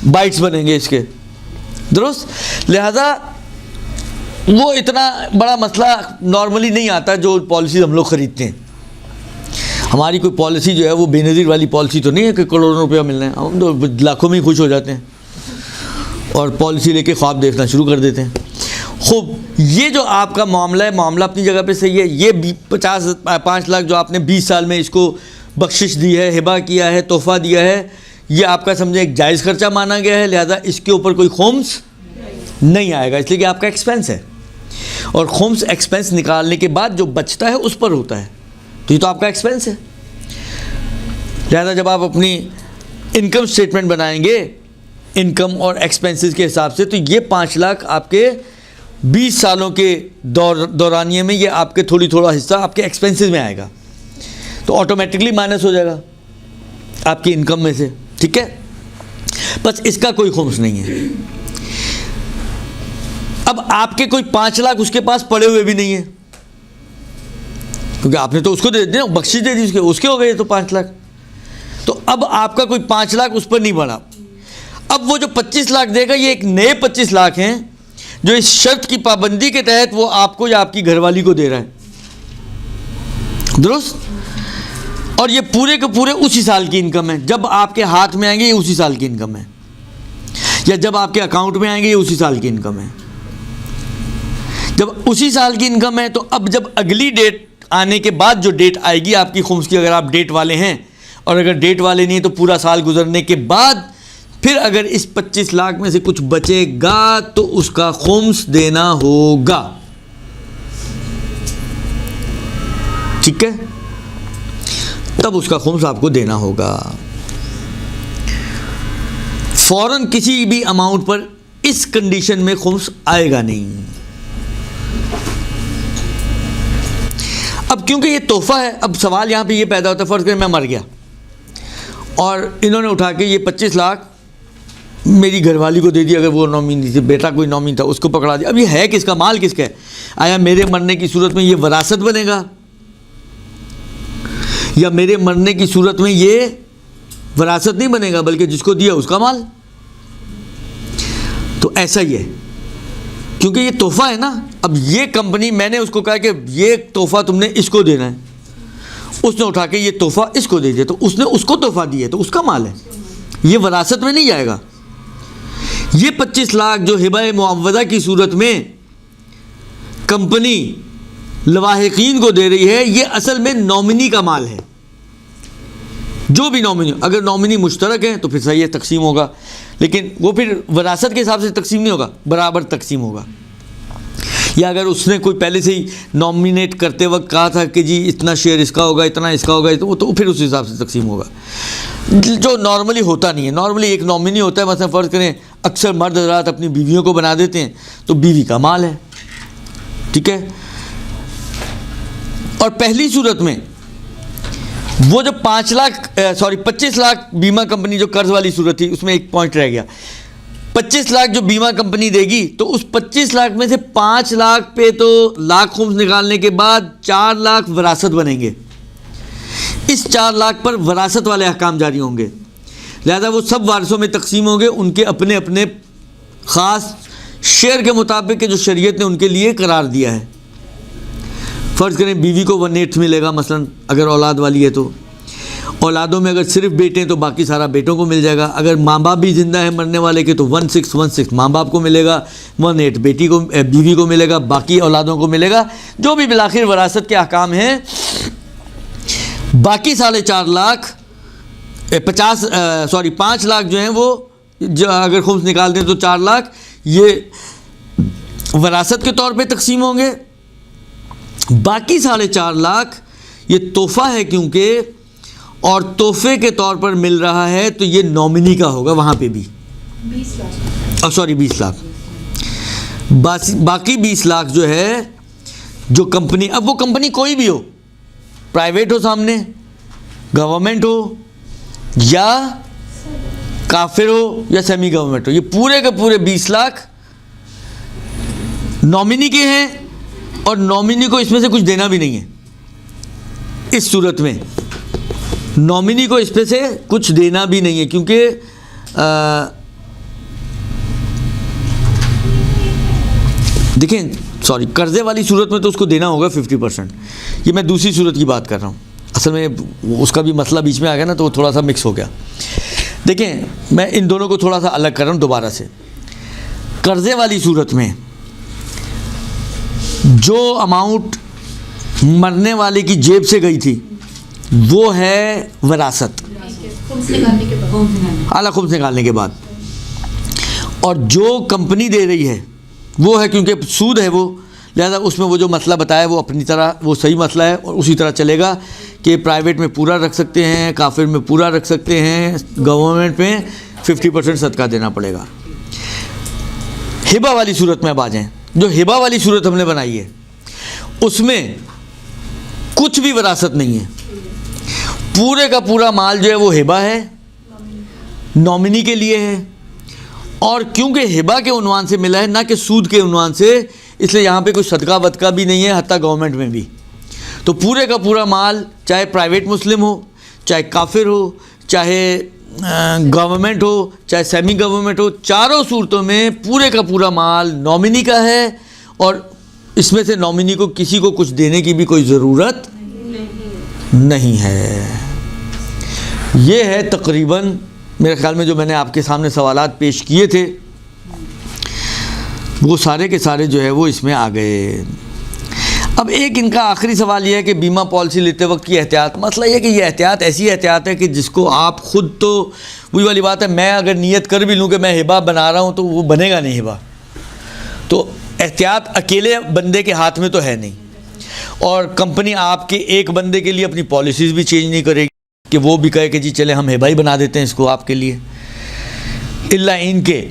Speaker 1: बाइट्स बनेंगे इसके, दुरुस्त। लिहाजा वो इतना बड़ा मसला नॉर्मली नहीं आता जो पॉलिसी हम लोग ख़रीदते हैं। हमारी कोई पॉलिसी जो है वो बेनज़ीर वाली पॉलिसी तो नहीं है कि करोड़ों रुपया मिलना है, हम तो लाखों में ही खुश हो जाते हैं और पॉलिसी लेके ख्वाब देखना शुरू कर देते हैं। खूब, ये जो आपका मामला है, मामला अपनी जगह पे सही है। ये 5 लाख जो आपने 20 साल में इसको बख्शिश दी है, हिबा किया है, तोहफ़ा दिया है, ये आपका समझे एक जायज़ खर्चा माना गया है, लिहाजा इसके ऊपर कोई खुम्स नहीं आएगा, इसलिए कि आपका एक्सपेंस है। और खुम्स एक्सपेंस निकालने के बाद जो बचता है उस पर होता है, तो ये तो आपका एक्सपेंस है। लिहाजा जब आप अपनी इनकम स्टेटमेंट बनाएंगे इनकम और एक्सपेंसेस के हिसाब से, तो ये 5 लाख आपके 20 सालों के दौरानिए में ये आपके थोड़ा हिस्सा आपके एक्सपेंसेस में आएगा, तो ऑटोमेटिकली माइनस हो जाएगा आपकी इनकम में से, ठीक है। बस इसका कोई खुम्स नहीं है। अब आपके कोई 5 लाख उसके पास पड़े हुए भी नहीं है, क्योंकि आपने तो उसको दे दिया, बख्शिश दे दी उसके हो गए तो 5 लाख। तो अब आपका कोई 5 लाख उस पर नहीं बढ़ा। अब वो जो 25 लाख देगा, ये एक नए 25 लाख हैं जो इस शर्त की पाबंदी के तहत वो आपको या आपकी घरवाली को दे रहा है, दुरुस्त। और ये पूरे के पूरे उसी साल की इनकम है, जब आपके हाथ में आएंगे ये उसी साल की इनकम है, या जब आपके अकाउंट में आएंगे ये उसी साल की इनकम है। जब उसी साल की इनकम है तो अब जब अगली डेट आने के बाद जो डेट आएगी आपकी खुम्स की, अगर आप डेट वाले हैं, और अगर डेट वाले नहीं तो पूरा साल गुजरने के बाद फिर अगर इस 25 लाख में से कुछ बचेगा तो उसका खुम्स देना होगा, ठीक है, तब उसका खुम्स आपको देना होगा। फौरन किसी भी अमाउंट पर इस कंडीशन में खुम्स आएगा नहीं। अब क्योंकि ये तोहफा है, अब सवाल यहाँ पे ये पैदा होता है, फ़र्ज़ करें मैं मर गया और इन्होंने उठा के ये 25 लाख मेरी घरवाली को दे दिया, अगर वो नॉमिनी थी, बेटा कोई नॉमिनी था, उसको पकड़ा दिया। अब ये है किसका, माल किसका है? आया मेरे मरने की सूरत में ये वरासत बनेगा, या मेरे मरने की सूरत में ये वरासत नहीं बनेगा, बल्कि जिसको दिया उसका माल? तो ऐसा ही है, क्योंकि ये तोहफा है ना। अब ये कंपनी, मैंने उसको कहा कि ये तोहफा तुमने इसको देना है, उसने उठा के ये तोहफा इसको दे दिया, तो उसने उसको तोहफा दिया तो उसका माल है, ये वरासत में नहीं जाएगा। ये 25 लाख जो हिबा मुआवजा की सूरत में कंपनी लवाहिकीन को दे रही है, ये असल में नॉमिनी का माल है। जो भी नॉमिनी, अगर नॉमिनी मुश्तरक है तो फिर सही है, तकसीम होगा, लेकिन वो फिर वरासत के हिसाब से तकसीम नहीं होगा, बराबर तकसीम होगा। या अगर उसने कोई पहले से ही नॉमिनेट करते वक्त कहा था कि जी इतना शेयर इसका होगा, इतना इसका होगा, तो फिर उस हिसाब से तकसीम होगा, जो नॉर्मली होता नहीं है। नॉर्मली एक नॉमिनी होता है, मतलब फ़र्ज़ करें अक्सर मर्द हज़रात अपनी बीवियों को बना देते हैं, तो बीवी का माल है, ठीक है। और पहली सूरत में वो जो 25 लाख बीमा कंपनी जो कर्ज वाली सूरत थी, उसमें एक पॉइंट रह गया। 25 लाख जो बीमा कंपनी देगी, तो उस 25 लाख में से 5 लाख पे तो लाख खुम्स निकालने के बाद 4 लाख वरासत बनेंगे। इस 4 लाख पर वरासत वाले अहकाम जारी होंगे, लिहाजा वो सब वारिसों में तकसीम होंगे, उनके अपने अपने ख़ास शेयर के मुताबिक जो शरीयत ने उनके लिए करार दिया है। फ़र्ज़ करें बीवी को 1/8 मिलेगा मसलन, अगर औलाद वाली है तो, औलादों में अगर सिर्फ बेटे हैं तो बाकी सारा बेटों को मिल जाएगा। अगर माँ बाप भी जिंदा है मरने वाले के तो 1/6 माँ बाप को मिलेगा, 1/8 बेटी को बीवी को मिलेगा, बाकी औलादों को मिलेगा। जो भी बिलाखिर वरासत के अहकाम हैं। बाकी 4.5 लाख 5 लाख जो हैं वो जो अगर खुम्स निकाल दें तो 4 लाख ये वरासत के तौर पे तकसीम होंगे। बाकी 4.5 लाख ये तोहफ़ा है क्योंकि, और तोहफे के तौर पर मिल रहा है तो ये नॉमिनी का होगा वहाँ पे भी 20 लाख। बाकी 20 लाख जो है जो कंपनी, अब वो कंपनी कोई भी हो, प्राइवेट हो सामने, गवर्नमेंट हो या काफिर हो या सेमी गवर्नमेंट हो, ये पूरे के पूरे 20 लाख नॉमिनी के हैं और नॉमिनी को इसमें से कुछ देना भी नहीं है। इस सूरत में नॉमिनी को इसमें से कुछ देना भी नहीं है क्योंकि देखें कर्जे वाली सूरत में तो उसको देना होगा 50%। ये मैं दूसरी सूरत की बात कर रहा हूँ, असल में उसका भी मसला बीच में आ गया ना तो वो थोड़ा सा मिक्स हो गया। देखें मैं इन दोनों को थोड़ा सा अलग कर रहा हूँ दोबारा से। कर्जे वाली सूरत में जो अमाउंट मरने वाले की जेब से गई थी वो है वरासत, आला खुम्स निकालने के बाद, और जो कंपनी दे रही है वो है क्योंकि सूद है वो, लिहाजा उसमें वो जो मसला बताया वो अपनी तरह वो सही मसला है और उसी तरह चलेगा कि प्राइवेट में पूरा रख सकते हैं, काफिर में पूरा रख सकते हैं, गवर्नमेंट में 50% सदका देना पड़ेगा। हिबा वाली सूरत में अब आ जाएं। जो हिबा वाली सूरत हमने बनाई है उसमें कुछ भी वरासत नहीं है, पूरे का पूरा माल जो है वो हिबा है, नॉमिनी के लिए है, और क्योंकि हिबा के उन्वान से मिला है ना कि सूद के उन्वान से, इसलिए यहाँ पे कोई सदका वदका भी नहीं है, हत्ता गवर्नमेंट में भी। तो पूरे का पूरा माल चाहे प्राइवेट मुस्लिम हो, चाहे काफिर हो, चाहे गवर्नमेंट हो, चाहे सेमी गवर्नमेंट हो, चारों सूरतों में पूरे का पूरा माल नॉमिनी का है और इसमें से नॉमिनी को किसी को कुछ देने की भी कोई ज़रूरत नहीं है। ये है तकरीबन मेरे ख्याल में जो मैंने आपके सामने सवालात पेश किए थे वो सारे के सारे जो है वो इसमें आ गए। अब एक इनका आखिरी सवाल ये है कि बीमा पॉलिसी लेते वक्त की एहतियात। मसला ये है कि ये एहतियात ऐसी एहतियात है कि जिसको आप ख़ुद, तो वही वाली बात है, मैं अगर नियत कर भी लूँ कि मैं हिबा बना रहा हूँ तो वो बनेगा नहीं हिबा। तो एहतियात अकेले बंदे के हाथ में तो है नहीं, और कंपनी आपके एक बंदे के लिए अपनी पॉलिसीज़ भी चेंज नहीं करेगी कि वो भी कहे कि जी चले हम हिबा ही बना देते हैं इसको आपके लिए। इल्ला इनके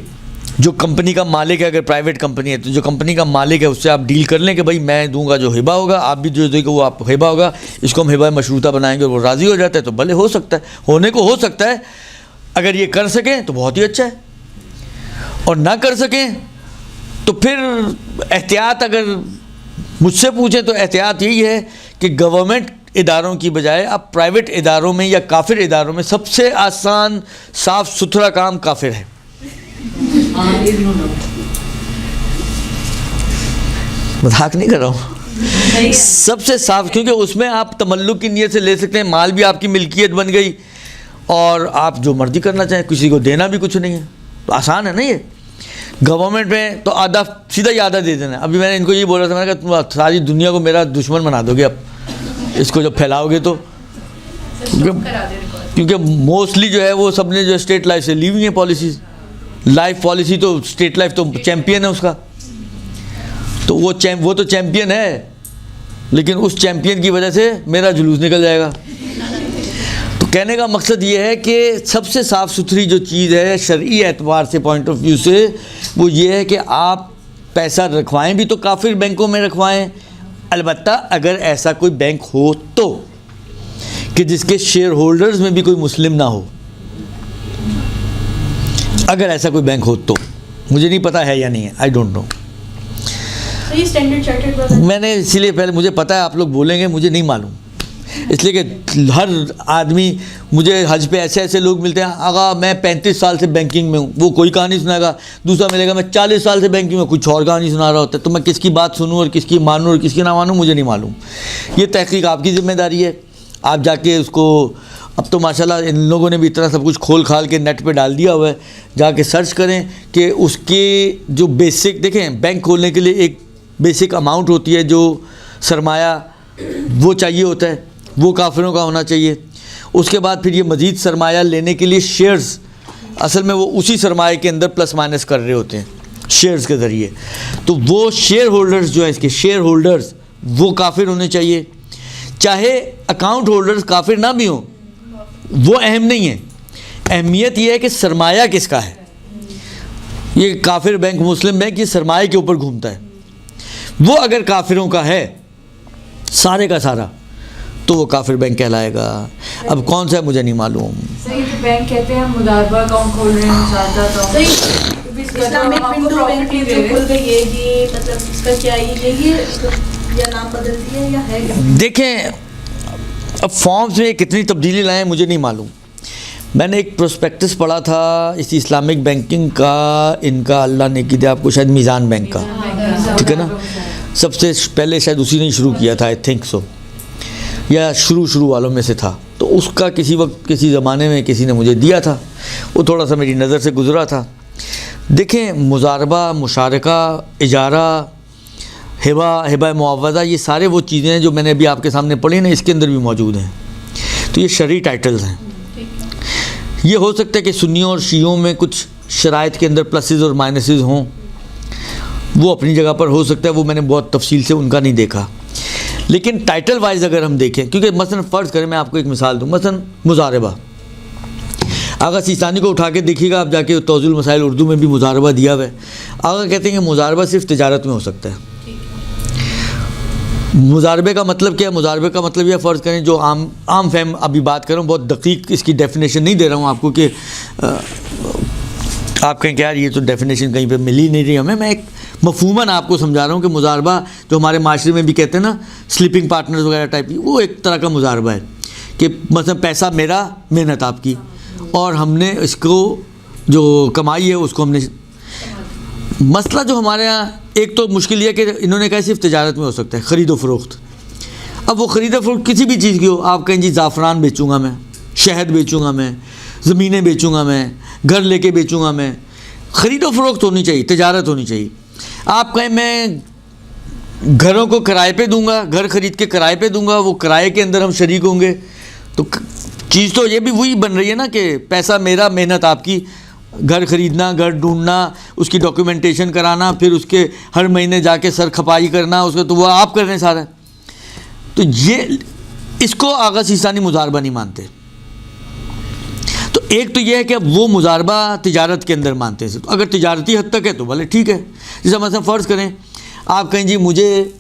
Speaker 1: जो कंपनी का मालिक है, अगर प्राइवेट कंपनी है तो जो कंपनी का मालिक है उससे आप डील कर लें कि भाई मैं दूंगा जो हिबा होगा, आप भी जो देगा वो आप हिबा होगा, इसको हम हिबा मशरूता बनाएंगे और वो राज़ी हो जाता है तो भले हो सकता है, होने को हो सकता है। अगर ये कर सकें तो बहुत ही अच्छा है, और ना कर सकें तो फिर एहतियात अगर मुझसे पूछें तो एहतियात यही है कि गवर्नमेंट इदारों की बजाय आप प्राइवेट इदारों में या काफिर इदारों में सबसे आसान साफ़ सुथरा काम काफिर है। मजाक नहीं कर रहा हूँ, सबसे साफ, क्योंकि उसमें आप तमल्लुक की नीयत से ले सकते हैं, माल भी आपकी मिल्कियत बन गई और आप जो मर्जी करना चाहें, किसी को देना भी कुछ नहीं है, तो आसान है ना ये। गवर्नमेंट में तो आधा सीधा ही आधा दे देना। अभी मैंने इनको ये बोला था, मैंने कहा तुम सारी दुनिया को मेरा दुश्मन बना दोगे अब इसको जब फैलाओगे तो, क्योंकि मोस्टली जो है वो सबने जो स्टेट लाइफ से ली हुई है पॉलिसीज़। लाइफ पॉलिसी तो स्टेट लाइफ तो चैम्पियन है उसका, तो वो तो चैम्पियन है, लेकिन उस चैम्पियन की वजह से मेरा जुलूस निकल जाएगा। तो कहने का मकसद ये है कि सबसे साफ़ सुथरी जो चीज़ है शरई एतबार से, पॉइंट ऑफ व्यू से, वो ये है कि आप पैसा रखवाएं भी तो काफिर बैंकों में रखवाएं, अलबत्ता अगर ऐसा कोई बैंक हो तो कि जिसके शेयर होल्डर्स में भी कोई मुस्लिम ना हो। अगर ऐसा कोई बैंक हो तो, मुझे नहीं पता है या नहीं है, आई डोंट नो। मैंने इसीलिए पहले, मुझे पता है आप लोग बोलेंगे, मुझे नहीं मालूम, इसलिए कि हर आदमी, मुझे हज पे ऐसे ऐसे लोग मिलते हैं, आगा मैं 35 साल से बैंकिंग में हूँ, वो कोई कहानी सुनाएगा, दूसरा मिलेगा मैं 40 साल से बैंकिंग में, कुछ और कहानी सुना रहा होता है। तो मैं किसकी बात सुनूँ और किसकी मानूँ और किसकी ना मानूँ, मुझे नहीं मालूम। ये तहकीक आपकी ज़िम्मेदारी है, आप जाके उसको अब तो माशाल्लाह इन लोगों ने भी इतना सब कुछ खोल खाल के नेट पे डाल दिया हुआ है, जाके सर्च करें कि उसके जो बेसिक, देखें बैंक खोलने के लिए एक बेसिक अमाउंट होती है जो सरमाया वो चाहिए होता है, वो काफिरों का होना चाहिए। उसके बाद फिर ये मज़ीद सरमाया लेने के लिए शेयर्स, असल में वो उसी सरमाए के अंदर प्लस माइनस कर रहे होते हैं शेयर्स के ज़रिए। तो वो शेयर होल्डर्स जो है, इसके शेयर होल्डर्स वो काफिर होने चाहिए। चाहे अकाउंट होल्डर्स काफिर ना भी हों, वो अहम नहीं है, अहमियत यह है कि सरमाया किसका है। ये काफिर बैंक, मुस्लिम बैंक, ये सरमाए के ऊपर घूमता है। वो अगर काफिरों का है सारे का सारा, तो वो काफिर बैंक कहलाएगा। अब कौन सा है मुझे नहीं मालूम।
Speaker 2: सही, जो बैंक कहते हैं मुदारबा अकाउंट खोल रहे हैं, मुसादा अकाउंट,
Speaker 3: इस्लामिक विंडो बैंक जो खुल गई है, ये मतलब इसका क्या ये या नाम बदल दिया या है क्या?
Speaker 1: देखें, अब फॉर्म्स में कितनी तब्दीली लाएं मुझे नहीं मालूम। मैंने एक प्रोस्पेक्टस पढ़ा था इस इस्लामिक बैंकिंग का, इनका अल्लाह ने की दिया आपको, शायद मीज़ान बैंक का, ठीक है ना, सबसे पहले शायद उसी ने शुरू किया था, आई थिंक सो, या शुरू वालों में से था। तो उसका किसी वक्त किसी ज़माने में किसी ने मुझे दिया था, वो थोड़ा सा मेरी नज़र से गुज़रा था। देखें, मुजारबा, मुशारका, इजारा, हिबा मुआवज़ा, ये सारे वो चीज़ें हैं जो मैंने अभी आपके सामने पढ़ी ना, इसके अंदर भी मौजूद हैं। तो ये शरई टाइटल्स हैं। ये हो सकता है कि सुन्नियों और शियों में कुछ शराइत के अंदर प्लसेस और माइनसेस हों, वो अपनी जगह पर हो सकता है, वो मैंने बहुत तफसील से उनका नहीं देखा। लेकिन टाइटल वाइज अगर हम देखें, क्योंकि मसलन फ़र्ज़ करें, मैं आपको एक मिसाल दूँ, मसलन मुजारबा, आगा सिस्तानी को उठा के देखिएगा आप जाके, तौज़ुल मसाइल उर्दू में भी मुजारबा दिया हुआ है। आगा कहते हैं कि मुजारबा सिर्फ तिजारत में हो सकता है। मुजारबे का मतलब क्या है? मुजारबे का मतलब यह फ़र्ज़ करें, जो आम फहम अभी बात कर रहा हूँ, बहुत दकीक इसकी डेफिनेशन नहीं दे रहा हूँ आपको कि आप कहें कि यार ये तो डेफिनेशन कहीं पे मिल ही नहीं रही हमें। मैं एक मफहूमन आपको समझा रहा हूँ कि मुजारबा जो हमारे माशरे में भी कहते हैं ना, स्लीपिंग पार्टनर्स वगैरह टाइप की, वो एक तरह का मुजारबा है कि मतलब पैसा मेरा, मेहनत आपकी, और हमने इसको जो कमाई है उसको हमने। मसला जो हमारे यहाँ एक तो मुश्किल यह कि इन्होंने कहा सिर्फ तिजारत में हो सकता है, ख़रीदो फ़रोख्त। अब वो ख़रीदो फ़रोख्त किसी भी चीज़ की हो, आप कहें जी ज़ाफ़रान बेचूँगा मैं, शहद बेचूँगा मैं, ज़मीनें बेचूँगा मैं, घर लेके बेचूँगा मैं, ख़रीदो फ़रोख्त होनी चाहिए, तिजारत होनी चाहिए। आप कहें मैं घरों को किराए पे दूंगा, घर ख़रीद के किराए पे दूंगा, वो किराए के अंदर हम शरीक होंगे, तो चीज़ तो ये भी वही बन रही है ना कि पैसा मेरा, मेहनत आपकी, घर ख़रीदना, घर ढूंढना, उसकी डॉक्यूमेंटेशन कराना, फिर उसके हर महीने जाके सर खपाई करना उसका, तो वो आप कर रहे हैं सारा। तो ये इसको आगा सिस्तानी मुजारबा नहीं मानते। तो एक तो ये है कि अब वो मुजारबा तिजारत के अंदर मानते हैं। तो अगर तिजारती हद तक है तो भले ठीक है। जैसे मतलब फ़र्ज़ करें आप कहें जी मुझे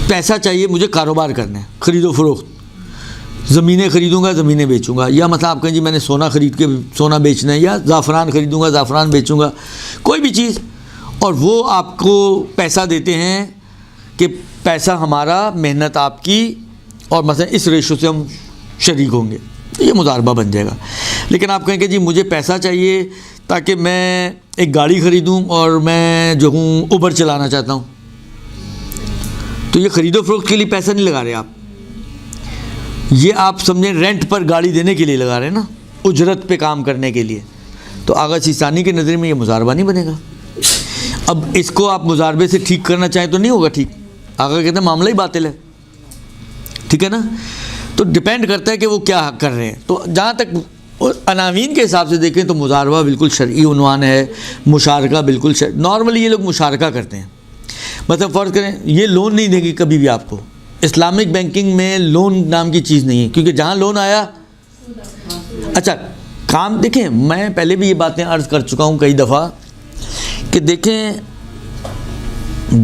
Speaker 1: पैसा चाहिए, मुझे कारोबार करना है, ख़रीदो फ़रोख्त, ज़मीनें ख़रीदूँगा, ज़मीनें बेचूँगा, या मतलब आप कहें जी मैंने सोना ख़रीद के सोना बेचना है, या ज़ाफ़रान ख़रीदूँगा, ज़ाफ़रान बेचूँगा, कोई भी चीज़, और वो आपको पैसा देते हैं कि पैसा हमारा, मेहनत आपकी, और मतलब इस रेशो से हम शरीक होंगे, तो ये मुजारबा बन जाएगा। लेकिन आप कहेंगे जी मुझे पैसा चाहिए ताकि मैं एक गाड़ी ख़रीदूँ और मैं जो हूँ उबर चलाना चाहता हूँ, तो ये ख़रीदो फ़रोख्त के लिए पैसा नहीं लगा रहे आप, ये आप समझें रेंट पर गाड़ी देने के लिए लगा रहे हैं ना, उजरत पे काम करने के लिए। तो आगा सिस्तानी के नज़र में ये मुजारबा नहीं बनेगा। अब इसको आप मुजारबे से ठीक करना चाहें तो नहीं होगा ठीक, आगा कहते हैं मामला ही बातिल है, ठीक है ना। तो डिपेंड करता है कि वो क्या कर रहे हैं। तो जहाँ तक अनावीन के हिसाब से देखें तो मुजारबा बिल्कुल शरई उन्वान है, मुशारका बिल्कुल नॉर्मली ये लोग मुशारका करते हैं। मतलब फ़र्ज़ करें ये लोन नहीं देंगे कभी भी आपको, इस्लामिक बैंकिंग में लोन नाम की चीज़ नहीं है, क्योंकि जहाँ लोन आया, अच्छा काम देखें, मैं पहले भी ये बातें अर्ज़ कर चुका हूँ कई दफ़ा कि देखें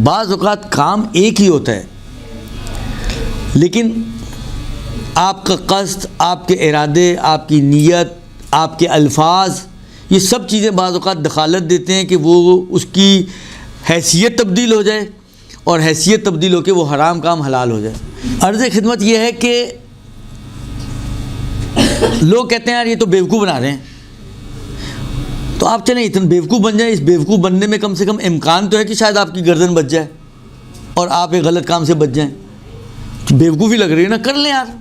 Speaker 1: बाज़ औक़ात काम एक ही होता है, लेकिन आपका क़स्द, आपके इरादे, आपकी नीयत, आपके अल्फाज, ये सब चीज़ें बाज़ औक़ात दखालत देते हैं कि वो उसकी हैसियत तब्दील हो जाए, और हैसियत तब्दील होकर वो हराम काम हलाल हो जाए। अर्ज़ खिदमत ये है कि लोग कहते हैं यार ये तो बेवकूफ़ बना रहे हैं, तो आप चलें इतना बेवकूफ़ बन जाए, इस बेवकूफ़ बनने में कम से कम इम्कान तो है कि शायद आपकी गर्दन बच जाए। और आप एक गलत काम से बच जाएं, बेवकूफ़ी लग रही है ना, कर लें यार।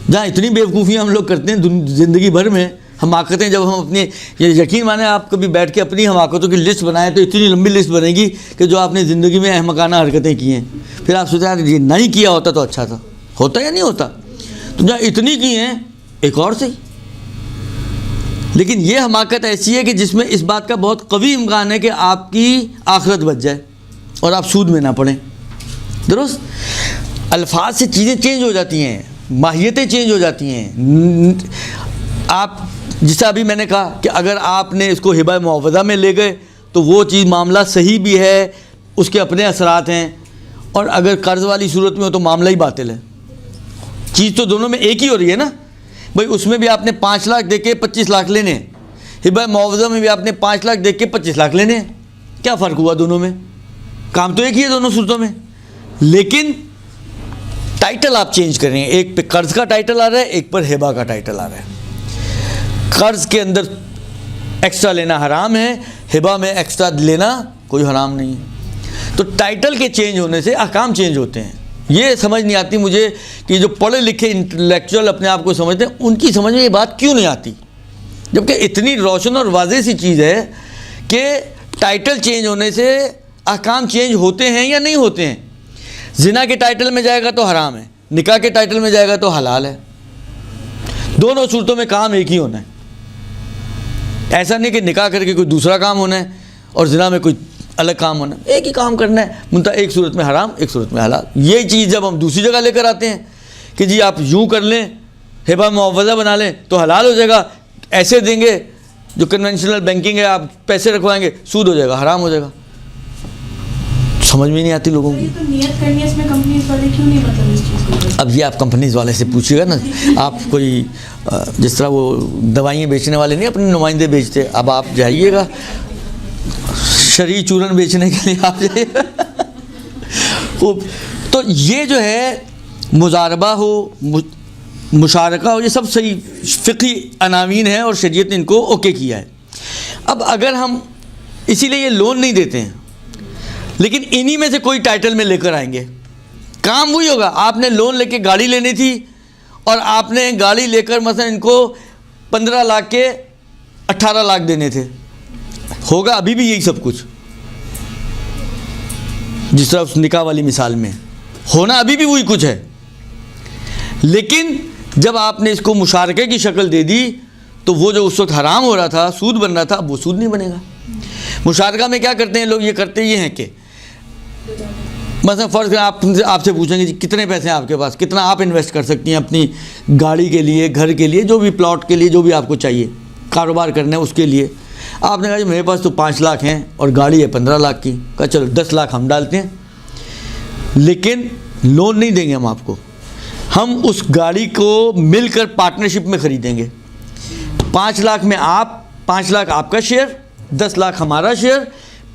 Speaker 1: जहाँ इतनी बेवकूफ़ियाँ हम लोग करते हैं ज़िंदगी भर में, हमाकतें, जब हम अपने, ये यकीन माने आप कभी बैठ के अपनी हमाकतों की लिस्ट बनाएं तो इतनी लंबी लिस्ट बनेगी कि जो आपने ज़िंदगी में अहमकाना हरकतें की हैं, फिर आप सोचें यार ये नहीं किया होता तो अच्छा था, होता या नहीं होता। तो जहाँ इतनी की हैं एक और सही। लेकिन ये हमाकत ऐसी है कि जिसमें इस बात का बहुत कवी इम्कान है कि आपकी आखिरत बच जाए और आप सूद में ना पड़ें। दुरुस्त, अल्फाज से चीज़ें चेंज हो जाती हैं, माहियतें चेंज हो जाती हैं। आप जैसा अभी मैंने कहा कि अगर आपने इसको हिबा मुआवजा में ले गए तो वो चीज़ मामला सही भी है, उसके अपने असरात हैं, और अगर कर्ज़ वाली सूरत में हो तो मामला ही बातिल है। चीज़ तो दोनों में एक ही हो रही है ना भाई। उसमें भी आपने 5 लाख दे के 25 लाख लेने हैं, हिबा मुआवजा में भी आपने 5 लाख दे के 25 लाख लेने हैं। क्या फ़र्क हुआ दोनों में? काम तो एक ही है दोनों सूरतों में, लेकिन टाइटल आप चेंज कर रहे हैं। एक पे कर्ज़ का टाइटल आ रहा है, एक पर हिबा का टाइटल आ रहा है। कर्ज़ के अंदर एक्स्ट्रा लेना हराम है, हिबा में एक्स्ट्रा लेना कोई हराम नहीं है। तो टाइटल के चेंज होने से अहकाम चेंज होते हैं। ये समझ नहीं आती मुझे कि जो पढ़े लिखे इंटेलेक्चुअल अपने आप को समझते हैं, उनकी समझ में ये बात क्यों नहीं आती, जबकि इतनी रोशन और वाज़ेह सी चीज़ है कि टाइटल चेंज होने से अहकाम चेंज होते हैं या नहीं होते हैं। ज़िना के टाइटल में जाएगा तो हराम है, निकाह के टाइटल में जाएगा तो हलाल है। दोनों सूरतों में काम एक ही होना है। ऐसा नहीं कि निकाह करके कोई दूसरा काम होना है और ज़िना में कोई अलग काम होना है, एक ही काम करना है, मुंतहा एक सूरत में हराम, एक सूरत में हलाल। ये चीज़ जब हम दूसरी जगह लेकर आते हैं कि जी आप यूँ कर लें, हिबा मुआवजा बना लें तो हलाल हो जाएगा, ऐसे देंगे जो कन्वेंशनल बैंकिंग है, आप पैसे रखवाएंगे, सूद हो जाएगा, हराम हो जाएगा। समझ में नहीं आती लोगों की।
Speaker 3: तो नियत करनी है इसमें कंपनीज वाले क्यों नहीं, मतलब इस चीज़ को?
Speaker 1: अब ये आप कंपनीज वाले से पूछिएगा ना। आप कोई जिस तरह वो दवाइयाँ बेचने वाले नहीं अपने नुमाइंदे बेचते, अब आप जाइएगा शरई चूरन बेचने के लिए आप जाइएगा। तो ये जो है मुजारबा हो, मुशारका हो, ये सब सही फ़िक़ही अनावीन है और शरीयत ने इनको ओके किया है। अब अगर हम इसीलिए ये लोन नहीं देते हैं, लेकिन इन्हीं में से कोई टाइटल में लेकर आएंगे, काम वही होगा। आपने लोन लेके गाड़ी लेनी थी और आपने गाड़ी लेकर मसलन इनको 15 लाख के 18 लाख देने थे, होगा अभी भी यही सब कुछ, जिस तरह उस निकाह वाली मिसाल में होना अभी भी वही कुछ है। लेकिन जब आपने इसको मुशारके की शक्ल दे दी तो वो जो उस वक्त हराम हो रहा था, सूद बन रहा था, अब वो सूद नहीं बनेगा। मुशारका में क्या करते हैं लोग, ये करते ये हैं कि मतलब फ़र्ज़ आपसे पूछेंगे जी कितने पैसे हैं आपके पास, कितना आप इन्वेस्ट कर सकती हैं अपनी गाड़ी के लिए, घर के लिए, जो भी प्लॉट के लिए, जो भी आपको चाहिए, कारोबार करना है उसके लिए। आपने कहा जी मेरे पास तो 5 लाख हैं और गाड़ी है 15 लाख की। कहा चलो 10 लाख हम डालते हैं, लेकिन लोन नहीं देंगे हम आपको, हम उस गाड़ी को मिलकर पार्टनरशिप में ख़रीदेंगे। 5 लाख में आप, 5 लाख आपका शेयर, 10 लाख हमारा शेयर,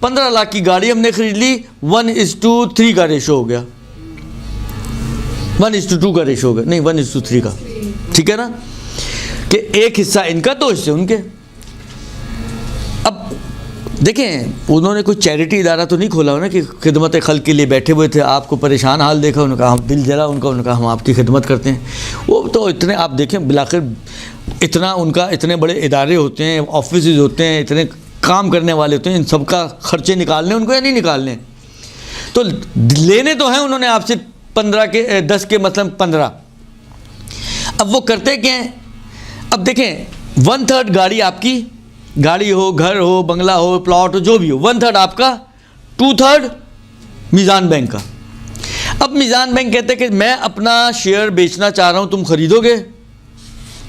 Speaker 1: 15 लाख की गाड़ी हमने ख़रीद ली। 1:3 का रेशो हो गया, 1:2 का रेशो हो गया, नहीं 1:3 का, ठीक है ना, कि एक हिस्सा इनका तो हिस्से उनके। अब देखें उन्होंने कोई चैरिटी इदारा तो नहीं खोला हो ना कि खिदमत खल्क के लिए बैठे हुए थे, आपको परेशान हाल देखा, उन्होंने कहा हम दिल जला उनका, उन्होंने कहा हम आपकी खिदमत करते हैं। वो तो इतने आप देखें बिलाखिर इतना उनका, इतने बड़े इदारे होते हैं, ऑफिस होते हैं, इतने काम करने वाले होते हैं, इन सब का खर्चे निकालने उनको या नहीं निकालने। तो लेने तो हैं उन्होंने आपसे 15 के 10 के मतलब 15। अब वो करते क्या हैं, अब देखें 1/3 गाड़ी आपकी, गाड़ी हो, घर हो, बंगला हो, प्लॉट हो, जो भी हो, 1/3 आपका, 2/3 मीज़ान बैंक का। अब मीज़ान बैंक कहते हैं कि मैं अपना शेयर बेचना चाह रहा हूँ, तुम खरीदोगे?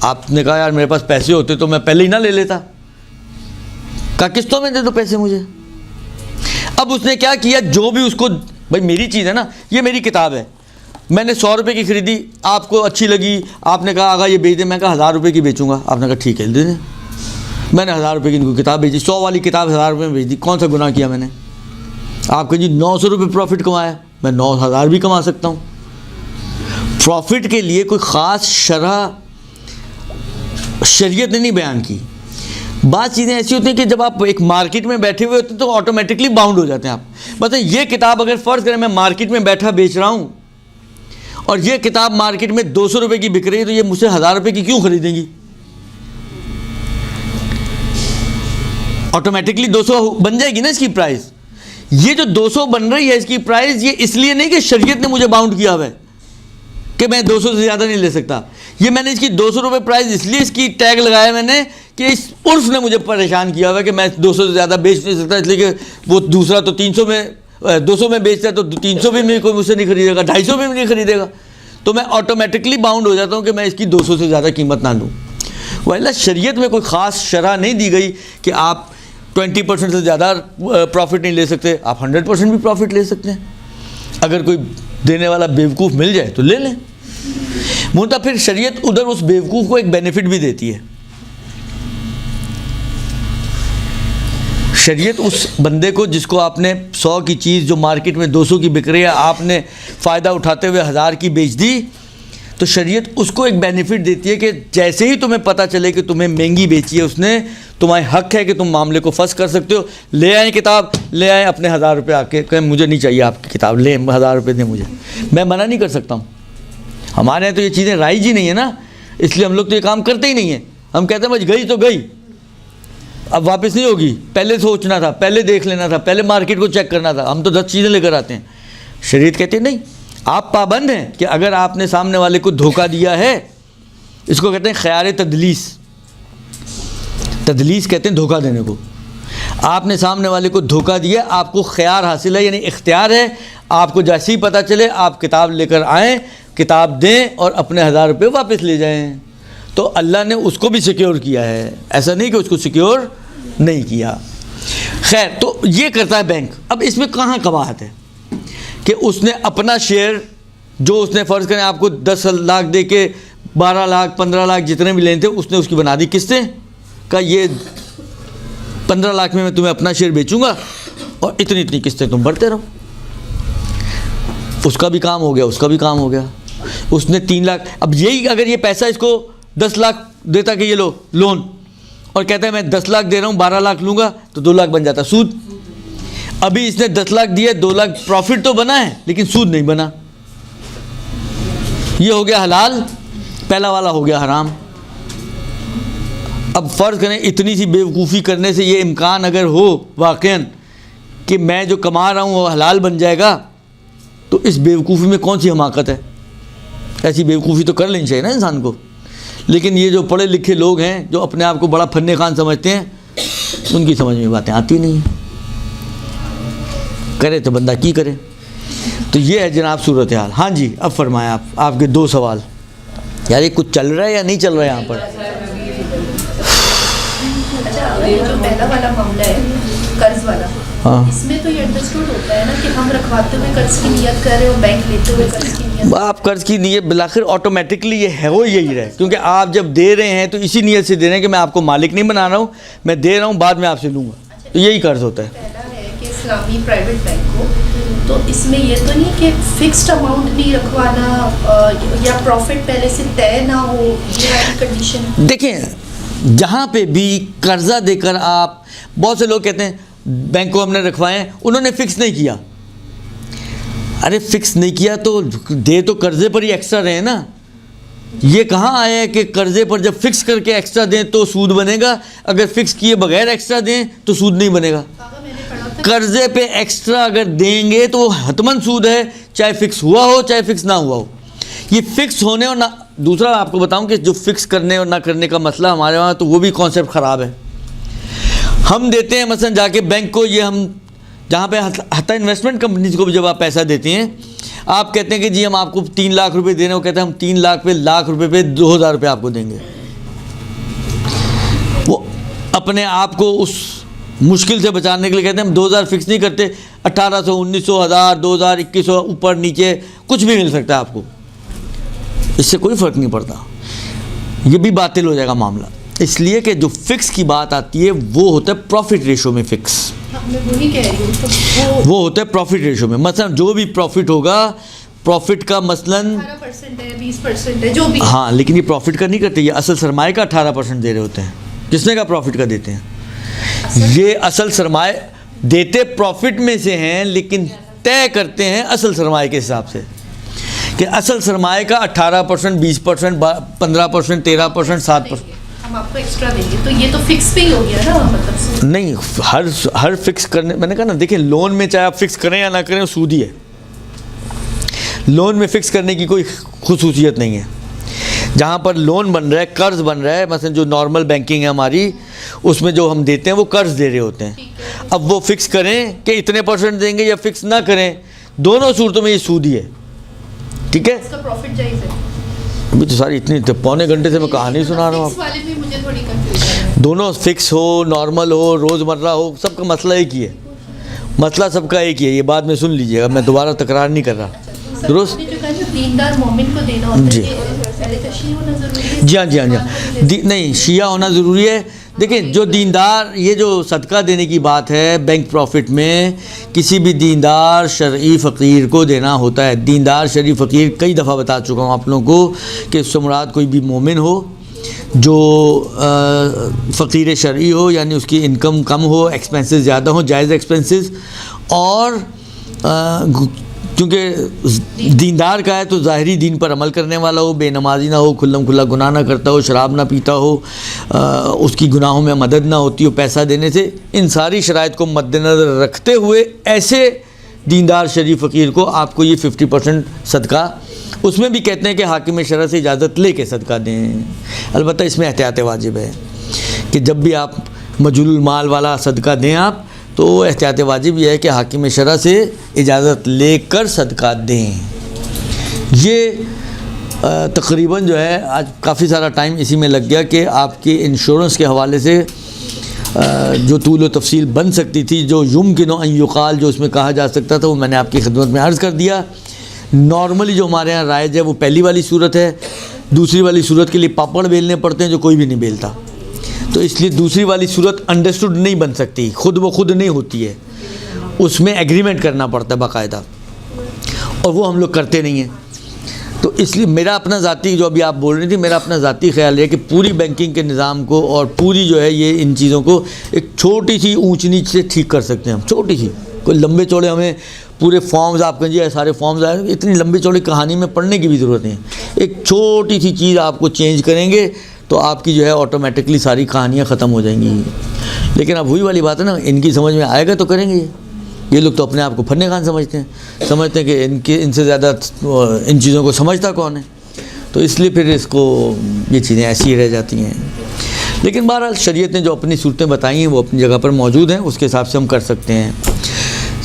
Speaker 1: आपने कहा यार मेरे पास पैसे होते तो मैं पहले ही ना ले लेता। कहा किस्तों में दे दो पैसे मुझे। अब उसने क्या किया, जो भी उसको, भाई मेरी चीज़ है ना, ये मेरी किताब है, मैंने 100 रुपये की ख़रीदी, आपको अच्छी लगी, आपने कहा आगा ये बेच दे, मैं कहा 1000 रुपये की बेचूंगा, आपने कहा ठीक है दे दें। मैंने 1000 रुपये की इनको किताब बेची, 100 वाली किताब 1000 रुपये में बेच दी, कौन सा गुनाह किया मैंने? आपके जी 900 रुपये प्रॉफिट कमाया, मैं 9000 भी कमा सकता हूँ। प्रॉफिट के लिए कोई ख़ास शरह शरीयत ने नहीं बयान की, बात चीज़ें ऐसी होती हैं कि जब आप एक मार्केट में बैठे हुए होते हैं तो ऑटोमेटिकली बाउंड हो जाते हैं आप। मतलब ये किताब अगर फ़र्ज़ करें मैं मार्केट में बैठा बेच रहा हूँ और ये किताब मार्केट में 200 रुपये की बिक रही है, तो ये मुझसे 1000 रुपये की क्यों खरीदेंगी? ऑटोमेटिकली 200 बन जाएगी ना इसकी प्राइस। ये जो 200 बन रही है इसकी प्राइस, ये इसलिए नहीं कि शरीयत ने मुझे बाउंड किया हुआ है कि मैं 200 से ज़्यादा नहीं ले सकता। ये मैंने इसकी 200 रुपये प्राइस इसलिए इसकी टैग लगाया मैंने कि इस उर्फ ने मुझे परेशान किया हुआ है कि मैं 200 से ज़्यादा बेच नहीं सकता, इसलिए कि वो दूसरा तो 200 में बेचता है तो 300 भी नहीं, कोई मुझसे नहीं खरीदेगा, 250 में भी नहीं खरीदेगा, तो मैं ऑटोमेटिकली बाउंड हो जाता हूँ कि मैं इसकी 200 से ज़्यादा कीमत ना लूँ। वैला शरीयत में कोई ख़ास शरह नहीं दी गई कि आप 20% से ज़्यादा प्रॉफिट नहीं ले सकते, आप 100% भी प्रॉफिट ले सकते हैं। अगर कोई देने वाला बेवकूफ़ मिल जाए तो ले लें। मुद्दा फिर शरीयत उधर उस बेवकूफ़ को एक बेनिफिट भी देती है। शरीयत उस बंदे को जिसको आपने 100 की चीज़ जो मार्केट में 200 की बिक रही है, आपने फ़ायदा उठाते हुए 1000 की बेच दी, तो शरीयत उसको एक बेनिफिट देती है कि जैसे ही तुम्हें पता चले कि तुम्हें महंगी बेची है उसने, तुम्हारे हक है कि तुम मामले को फंस कर सकते हो। ले आए किताब, ले आए अपने 1000 रुपये आके कहें मुझे नहीं चाहिए आपकी किताब, ले 1000 रुपये दें मुझे, मैं मना नहीं कर सकता हूँ। हमारे यहाँ तो ये चीज़ें राइज ही नहीं है ना, इसलिए हम लोग तो ये काम करते ही नहीं हैं। हम कहते हैं बस गई तो गई, अब वापस नहीं होगी, पहले सोचना था, पहले देख लेना था, पहले मार्केट को चेक करना था। हम तो 10 चीज़ें लेकर आते हैं। शरीयत कहती है नहीं, आप पाबंद हैं कि अगर आपने सामने वाले को धोखा दिया है, इसको कहते हैं ख़यार तदलीस, तदलीस कहते हैं धोखा देने को। आपने सामने वाले को धोखा दिया, आपको ख़यार हासिल है यानी इख्तियार है, आपको जैसे ही पता चले आप किताब लेकर आएँ, किताब दें और अपने 1000 रुपये वापस ले जाएं। तो अल्लाह ने उसको भी सिक्योर किया है, ऐसा नहीं कि उसको सिक्योर नहीं किया। खैर, तो ये करता है बैंक। अब इसमें कहाँ कबाहत है कि उसने अपना शेयर जो उसने फ़र्ज़ करें आपको 10 लाख दे के 12 लाख 15 लाख जितने भी लेने थे उसने उसकी बना दी किस्तें का, ये 15 लाख में मैं तुम्हें अपना शेयर बेचूंगा और इतनी इतनी किस्तें तुम भरते रहो। उसका भी काम हो गया, उसका भी काम हो गया। उसने 3 लाख, अब यही अगर ये पैसा इसको 10 लाख देता कि ये लो लोन, और कहता है मैं 10 लाख दे रहा हूँ 12 लाख लूँगा, तो 2 लाख बन जाता सूद। अभी इसने 10 लाख दिए, 2 लाख प्रॉफिट तो बना है लेकिन सूद नहीं बना। ये हो गया हलाल, पहला वाला हो गया हराम। अब फ़र्ज़ करें इतनी सी बेवकूफ़ी करने से ये इम्कान अगर हो वाक़ईन कि मैं जो कमा रहा हूँ वो हलाल बन जाएगा, तो इस बेवकूफ़ी में कौन सी हमाकत है? ऐसी बेवकूफ़ी तो कर लेनी चाहिए ना इंसान को। लेकिन ये जो पढ़े लिखे लोग हैं जो अपने आप को बड़ा फन्ने खान समझते हैं, उनकी समझ में बातें आती नहीं। करे तो बंदा की करे। तो ये है जनाब सूरत हाल। हाँ जी, अब फरमाएं आप, आपके 2 सवाल। यार ये कुछ चल रहा है या नहीं चल रहा है यहाँ पर?
Speaker 3: अच्छा, ये जो पहला वाला मामला है कर्ज वाला,
Speaker 1: हाँ,
Speaker 3: इसमें तो ये अंडरस्टूड होता है ना कि हम रखवाते हुए कर्ज की नियत कर रहे हो, बैंक लेते हुए कर्ज की नियत।
Speaker 1: आप कर्ज की नीयत बिलाखिर ऑटोमेटिकली ये है वो यही रहे, क्योंकि आप जब दे रहे हैं तो इसी नीयत से दे रहे हैं कि मैं आपको मालिक नहीं बना रहा हूँ, मैं दे रहा हूँ, बाद में आपसे लूँगा। तो यही कर्ज होता है।
Speaker 3: पहला है कि इस्लामी प्राइवेट बैंक को, तो इसमें ये तो नहीं कि फिक्स्ड अमाउंट नहीं रखवाना या प्रॉफिट पहले से तय ना हो, ये कंडीशन।
Speaker 1: देखिए, जहाँ पे भी कर्जा देकर आप, बहुत से लोग कहते हैं बैंक को हमने रखवाए, उन्होंने फ़िक्स नहीं किया। अरे फ़िक्स नहीं किया तो दे तो कर्ज़े पर ही एक्स्ट्रा रहे ना। ये कहाँ आया है कि कर्ज़े पर जब फ़िक्स करके एक्स्ट्रा दें तो सूद बनेगा, अगर फ़िक्स किए बगैर एक्स्ट्रा दें तो सूद नहीं बनेगा। कर्ज़े पे एक्स्ट्रा अगर देंगे तो वो हतमन सूद है, चाहे फ़िक्स हुआ हो चाहे फ़िक्स ना हुआ हो। ये फ़िक्स होने और ना, दूसरा आपको बताऊं कि जो फ़िक्स करने और ना करने का मसला हमारे वहाँ, तो वो भी कॉन्सेप्ट ख़राब है। हम देते हैं मसलन जाके बैंक को, ये हम जहाँ पे हत्ता इन्वेस्टमेंट कंपनीज को भी जब आप पैसा देते हैं, आप कहते हैं कि जी हम आपको 3 लाख रुपए दे रहे हैं, वो कहते हैं हम 3 लाख पे लाख रुपए पे 2000 रुपये आपको देंगे। वो अपने आप को उस मुश्किल से बचाने के लिए कहते हैं हम 2000 फिक्स नहीं करते, 1800, 1900, 1000, 2000, 2100, ऊपर नीचे कुछ भी मिल सकता है आपको, इससे कोई फ़र्क नहीं पड़ता। ये भी बातिल हो जाएगा मामला, इसलिए कि जो फ़िक्स की बात आती है वो होता है प्रॉफिट रेशो में फ़िक्स।
Speaker 3: मैं वही कह रही हूँ, तो
Speaker 1: वो होता है प्रॉफिट रेशो में। मतलब जो भी प्रॉफिट होगा, प्रॉफिट का मसलन
Speaker 3: 18% है, 20% है, जो भी।
Speaker 1: हाँ, लेकिन ये प्रॉफिट का नहीं करते, ये असल सरमाए का 18% दे रहे होते हैं। किसने कहा प्रॉफिट का देते हैं? ये असल सरमाए देते प्रॉफिट में से हैं, लेकिन तय करते हैं असल सरमाए के हिसाब से कि असल सरमाए का 18%, 20%, 15%, 13%, 7%।
Speaker 3: हम आपको एक्स्ट्रा देंगे, तो ये तो फिक्स पे ही हो गया ना, मतलब
Speaker 1: नहीं, हर फिक्स करने, मैंने कहा ना, देखिए लोन में चाहे आप फिक्स करें या ना करें, वो सूद ही है। लोन में फिक्स करने की कोई खुसूसियत नहीं है। जहाँ पर लोन बन रहा है, कर्ज बन रहा है, मतलब जो नॉर्मल बैंकिंग है हमारी, उसमें जो हम देते हैं वो कर्ज दे रहे होते हैं। अब वो फिक्स करें कि इतने % देंगे या फिक्स ना करें, दोनों सूरतों में ये सूद ही है। ठीक है,
Speaker 3: इसका प्रॉफिट जायज़ है।
Speaker 1: अभी तो सारी इतनी तो पौने घंटे से मैं कहानी सुना रहा हूँ
Speaker 3: फिक्स वाले में मुझे थोड़ी कंफ्यूजन है।
Speaker 1: दोनों फिक्स हो, नॉर्मल हो, रोज़मर्रा हो, सबका मसला एक ही है। मसला सबका एक ही है। ये बात में सुन लीजिएगा, मैं दोबारा तकरार नहीं कर रहा। दुरुस्त?
Speaker 3: जो कहा जो दीनदार मोमिन को देना होता
Speaker 1: जी।
Speaker 3: है, पहले तो शिया होना ज़रूरी है।
Speaker 1: जी हाँ, जी हाँ, जी हाँ। नहीं, शिया होना ज़रूरी है। देखिए, जो दीनदार, ये जो सदका देने की बात है बैंक प्रॉफिट में, किसी भी दीनदार शरई फ़कीर को देना होता है। दीनदार शरई फ़कीर कई दफ़ा बता चुका हूँ आप लोगों को कि उससे मुराद कोई भी मोमिन हो जो फ़कीर शरई हो, यानी उसकी इनकम कम हो, एक्सपेंसेस ज़्यादा हो, जायज़ एक्सपेंसेस, और क्योंकि दीनदार का है तो ज़ाहिरी दीन पर अमल करने वाला हो, बेनमाजी ना हो, खुल्लम खुल्ला गुनाह ना करता हो, शराब ना पीता हो, उसकी गुनाहों में मदद ना होती हो पैसा देने से। इन सारी शराइत को मद्देनज़र रखते हुए ऐसे दीनदार शरीफ फ़कीर को आपको ये 50% सदका, उसमें भी कहते हैं कि हाकिम शरअ से इजाज़त ले के सदका दें। अलबत्ता इसमें एहतियात वाजिब है कि जब भी आप मजलूल माल वाला सदका दें आप, तो एहतियात वाजिब यह है कि हाकिम शरअ से इजाज़त लेकर सदका दें। ये तकरीबन जो है आज काफ़ी सारा टाइम इसी में लग गया कि आपके इंश्योरेंस के हवाले से जो तूल व तफसील बन सकती थी, जो युमकिन अन युक़ाल, जो उसमें कहा जा सकता था, वो मैंने आपकी खिदमत में अर्ज़ कर दिया। नॉर्मली जो हमारे यहाँ राइज है वो पहली वाली सूरत है। दूसरी वाली सूरत के लिए पापड़ बेलने पड़ते हैं जो कोई भी नहीं बेलता, तो इसलिए दूसरी वाली सूरत अंडरस्टूड नहीं बन सकती, खुद व खुद नहीं होती है, उसमें एग्रीमेंट करना पड़ता है बाकायदा, और वो हम लोग करते नहीं हैं। तो इसलिए मेरा अपना ज़ाती, जो अभी आप बोल रही थी, मेरा अपना ज़ाती ख्याल है कि पूरी बैंकिंग के निज़ाम को और पूरी जो है ये इन चीज़ों को एक छोटी सी ऊंच नीच से ठीक कर सकते हैं हम। छोटी सी, कोई लंबे चौड़े हमें पूरे फॉर्म्स आप कहिए सारे फॉर्म्स आए, इतनी लंबी चौड़ी कहानी में पढ़ने की भी ज़रूरत नहीं है। एक छोटी सी चीज़ आपको चेंज करेंगे तो आपकी जो है ऑटोमेटिकली सारी कहानियाँ ख़त्म हो जाएंगी। लेकिन अब वही वाली बात है ना, इनकी समझ में आएगा तो करेंगे। ये लोग तो अपने आप को फन्ने खान समझते हैं कि इनसे ज़्यादा इन चीज़ों को समझता कौन है, तो इसलिए फिर इसको ये चीज़ें ऐसी ही रह जाती हैं। लेकिन बहरहाल शरीयत ने जो अपनी सूरतें बताई हैं वो अपनी जगह पर मौजूद हैं, उसके हिसाब से हम कर सकते हैं।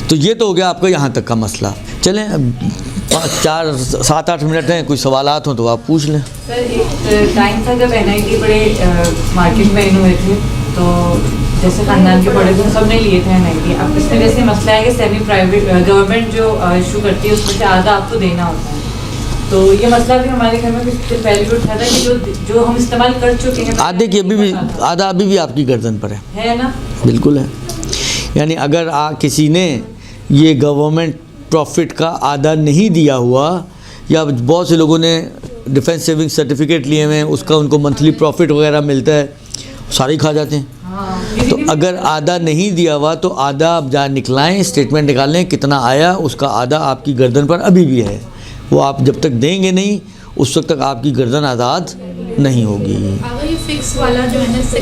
Speaker 1: तो ये तो हो गया आपका यहाँ तक का मसला। चलें, 4-7-8 मिनट हैं, कोई सवालात हो तो आप पूछ लें।
Speaker 2: सर, एक टाइम था जब NIT बड़े मार्केट में इन हुए थे, तो जैसे ख़ानदान के बड़े थे सब ने लिए थे NIT। अब इसमें जैसे मसला है कि सेमी प्राइवेट गवर्नमेंट जो इशू करती है उसमें से आधा आपको देना होता है, तो ये मसला भी हमारे घर में कुछ पहले भी उठा था कि जो हम इस्तेमाल कर चुके हैं,
Speaker 1: आधे की आधा अभी भी आपकी गर्दन पर
Speaker 2: है ना?
Speaker 1: बिल्कुल है। यानी अगर किसी ने ये गवर्नमेंट प्रॉफिट का आधा नहीं दिया हुआ, या बहुत से लोगों ने डिफेंस सेविंग सर्टिफिकेट लिए हुए हैं, उसका उनको मंथली प्रॉफिट वगैरह मिलता है, सारे ही खा जाते हैं। तो अगर आधा नहीं दिया हुआ तो आधा आप जहाँ निकलाएं, स्टेटमेंट निकालें कितना आया, उसका आधा आपकी गर्दन पर अभी भी है। वो आप जब तक देंगे नहीं उस वक्त तक आपकी गर्दन आज़ाद नहीं होगी।
Speaker 3: अगर ये फिक्स वाला जो है ना, इससे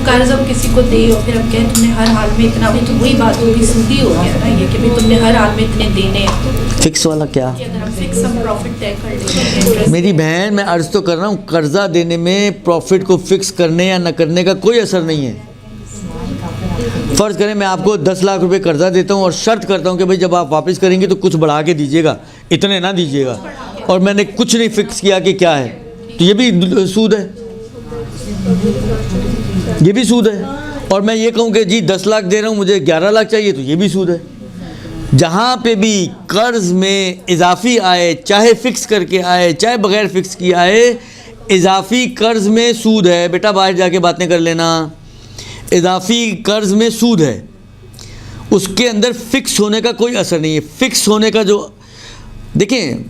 Speaker 3: कर्ज हम किसी को दे और फिर हम कहें तुमने हर हाल में इतना, तो वही बात होगी, सूदी हो गया ना ये कि भाई तुमने हर हाल में इतने देने हैं।
Speaker 1: फिक्स वाला क्या?
Speaker 3: कि अगर हम फिक्स हम प्रॉफिट तय कर लें,
Speaker 1: मेरी बहन, मैं अर्ज़ तो कर रहा हूँ, कर्जा देने में प्रॉफिट को फिक्स करने या न करने का कोई असर नहीं है। फ़र्ज़ करें मैं आपको 10 लाख रुपए कर्जा देता हूँ और शर्त करता हूँ कि भाई जब आप वापस करेंगे तो कुछ बढ़ा के दीजिएगा, इतने ना दीजिएगा, और मैंने कुछ नहीं फिक्स किया कि क्या है, तो ये भी सूद है, ये भी सूद है। और मैं ये कहूँ कि जी 10 लाख दे रहा हूँ, मुझे 11 लाख चाहिए, तो ये भी सूद है। जहाँ पे भी कर्ज़ में इजाफ़ी आए, चाहे फ़िक्स करके आए चाहे बग़ैर फ़िक्स किए आए, इजाफ़ी कर्ज़ में सूद है। बेटा बाहर जाके बातें कर लेना, इजाफ़ी कर्ज़ में सूद है, उसके अंदर फ़िक्स होने का कोई असर नहीं है। फ़िक्स होने का जो, देखें,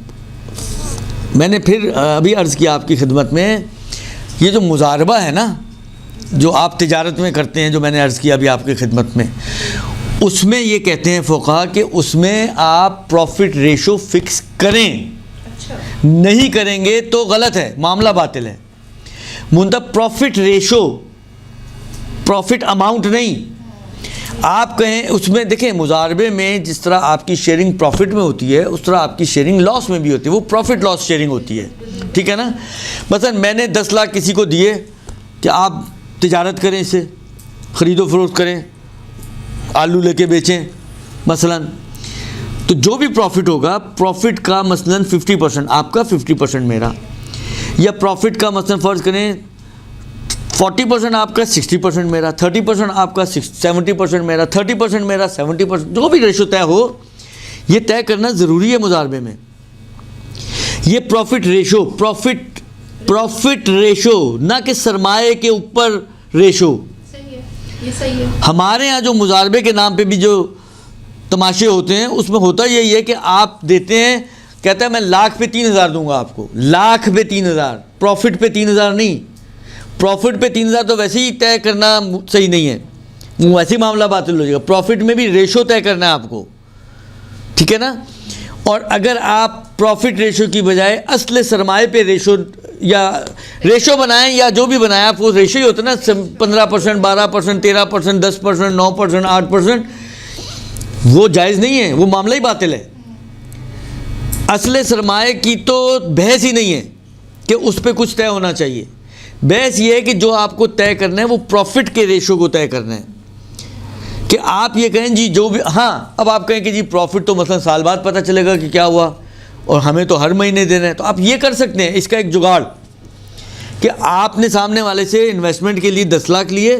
Speaker 1: मैंने फिर अभी अर्ज़ किया आपकी खिदमत में, ये जो मुज़ारबा है ना, जो आप तिजारत में करते हैं, जो मैंने अर्ज़ किया अभी आपकी खिदमत में, उसमें ये कहते हैं फ़ुक़हा कि उसमें आप प्रॉफिट रेशो फिक्स करें।
Speaker 3: अच्छा।
Speaker 1: नहीं करेंगे तो गलत है, मामला बातिल है। मुंतब प्रॉफिट रेशो, प्रॉफिट अमाउंट नहीं। आप कहें उसमें, देखें मुजारबे में जिस तरह आपकी शेयरिंग प्रॉफिट में होती है, उस तरह आपकी शेयरिंग लॉस में भी होती है। वो प्रॉफिट लॉस शेयरिंग होती है, ठीक है ना। मसलन मैंने 10 लाख किसी को दिए कि आप तिजारत करें, इससे ख़रीदो फरोख्त करें, आलू लेके बेचें मसलन, तो जो भी प्रॉफिट होगा, प्रॉफिट का मसलन 50% आपका, 50% मेरा, या प्रॉफिट का मसलन फ़र्ज़ करें 40% आपका, 60% मेरा, 30% आपका, 70% मेरा, 30% मेरा, 70%, जो भी रेशो तय हो, ये तय करना ज़रूरी है मुजारबे में। ये प्रॉफिट रेशो, प्रॉफिट रेशो, ना कि सरमाए के ऊपर रेशो।
Speaker 3: सही है, ये सही है।
Speaker 1: हमारे यहाँ जो मुजारबे के नाम पे भी जो तमाशे होते हैं, उसमें होता यही है कि आप देते हैं, कहता है मैं लाख पे 3,000 दूंगा आपको, लाख पे 3,000, प्रॉफिट पे 3,000 नहीं। प्रॉफिट पे 3,000 तो वैसे ही तय करना सही नहीं है, वैसे ही मामला बातिल हो जाएगा। प्रॉफिट में भी रेशो तय करना है आपको, ठीक है ना। और अगर आप प्रॉफिट रेशो की बजाय असले सरमाए पे रेशो या रेशो बनाएं, या जो भी बनाएं, आप वो रेशो ही होता है ना, 15%, 12%, 13%, 10%, 9%, 8%, वो जायज़ नहीं है, वो मामला ही बातिल है। असले सरमाए की तो बहस ही नहीं है कि उस पर कुछ तय होना चाहिए। बहस ये है कि जो आपको तय करना है वो प्रॉफिट के रेशो को तय करना है, कि आप ये कहें जी जो भी, हाँ अब आप कहें कि जी प्रॉफिट तो मतलब साल बाद पता चलेगा कि क्या हुआ, और हमें तो हर महीने देना है, तो आप ये कर सकते हैं। इसका एक जुगाड़ कि आपने सामने वाले से इन्वेस्टमेंट के लिए 10 लाख लिए,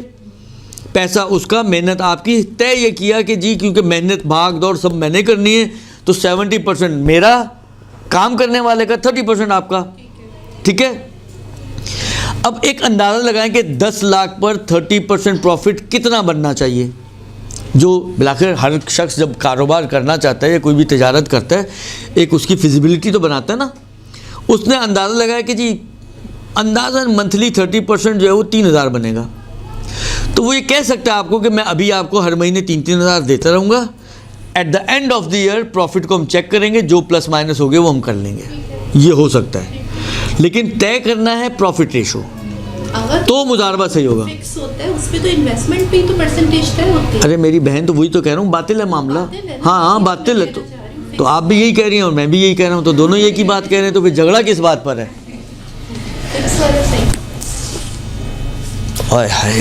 Speaker 1: पैसा उसका, मेहनत आपकी, तय ये किया कि जी क्योंकि मेहनत भाग दौड़ सब मैंने करनी है, तो 70% मेरा, काम करने वाले का 30% आपका, ठीक है। अब एक अंदाज़ा लगाएं कि 10 लाख पर 30% प्रॉफिट कितना बनना चाहिए। जो बिलाखिर हर शख्स जब कारोबार करना चाहता है या कोई भी तिजारत करता है, एक उसकी फिजिबिलिटी तो बनाता है ना। उसने अंदाज़ा लगाया कि जी अंदाज़न मंथली 30% जो है वो 3,000 बनेगा। तो वो ये कह सकता है आपको कि मैं अभी आपको हर महीने 3-3 हज़ार देता रहूँगा, at the end of the year profit को हम चेक करेंगे, जो प्लस माइनस हो गए वो हम कर लेंगे। ये हो सकता है, लेकिन तय करना है प्रॉफिट रेशो,
Speaker 3: अगर
Speaker 1: तो मुजारबा सही होगा।
Speaker 3: फिक्स होता है उस पे तो इन्वेस्टमेंट पे तो परसेंटेज तय होती है।
Speaker 1: अरे मेरी बहन, तो वही तो कह रहा हूँ, बातिल है मामला।
Speaker 3: बातिल है ना?
Speaker 1: हाँ हाँ बातिल है। तो आप भी यही कह रही हैं और मैं भी यही कह रहा हूँ, तो दोनों एक ही बात कह रहे हैं, तो फिर झगड़ा किस बात पर है?
Speaker 3: फिक्स वाला सही।
Speaker 1: हाय हाय,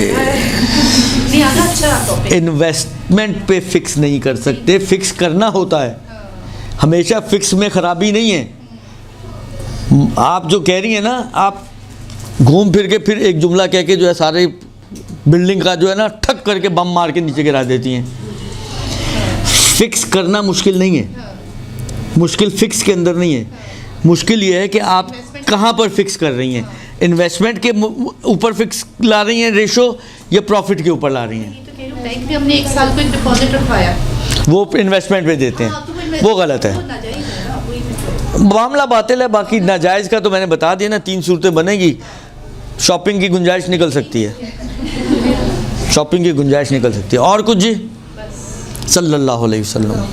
Speaker 3: नहीं आना अच्छा टॉपिक।
Speaker 1: इन्वेस्टमेंट पे फिक्स नहीं कर सकते, फिक्स करना होता है। हमेशा फिक्स में ख़राबी नहीं है। आप जो कह रही हैं ना, आप घूम फिर के फिर एक जुमला कह के जो है सारे बिल्डिंग का जो है ना ठक करके बम मार के नीचे गिरा देती हैं। फिक्स करना मुश्किल नहीं है, मुश्किल फिक्स के अंदर नहीं है, मुश्किल ये है कि आप कहाँ पर फिक्स कर रही हैं। इन्वेस्टमेंट के ऊपर फिक्स ला रही हैं रेशो, या प्रॉफिट के ऊपर ला रही हैं?
Speaker 3: तो कह रही हूँ बैंक में हमने 1 साल को एक डिपॉजिट रखवाया,
Speaker 1: वो इन्वेस्टमेंट पे देते
Speaker 3: हाँ, तो
Speaker 1: हैं, वो गलत है,
Speaker 3: वो नाजायज़ है ना, वही मैं
Speaker 1: मामला बातिल है। बाकी नाजायज़ का तो मैंने बता दिया ना, 3 सूरतें बनेगी, शॉपिंग की गुंजाइश निकल सकती है, शॉपिंग की गुंजाइश निकल सकती है। और कुछ जी? सल्लल्लाहु अलैहि वसल्लम।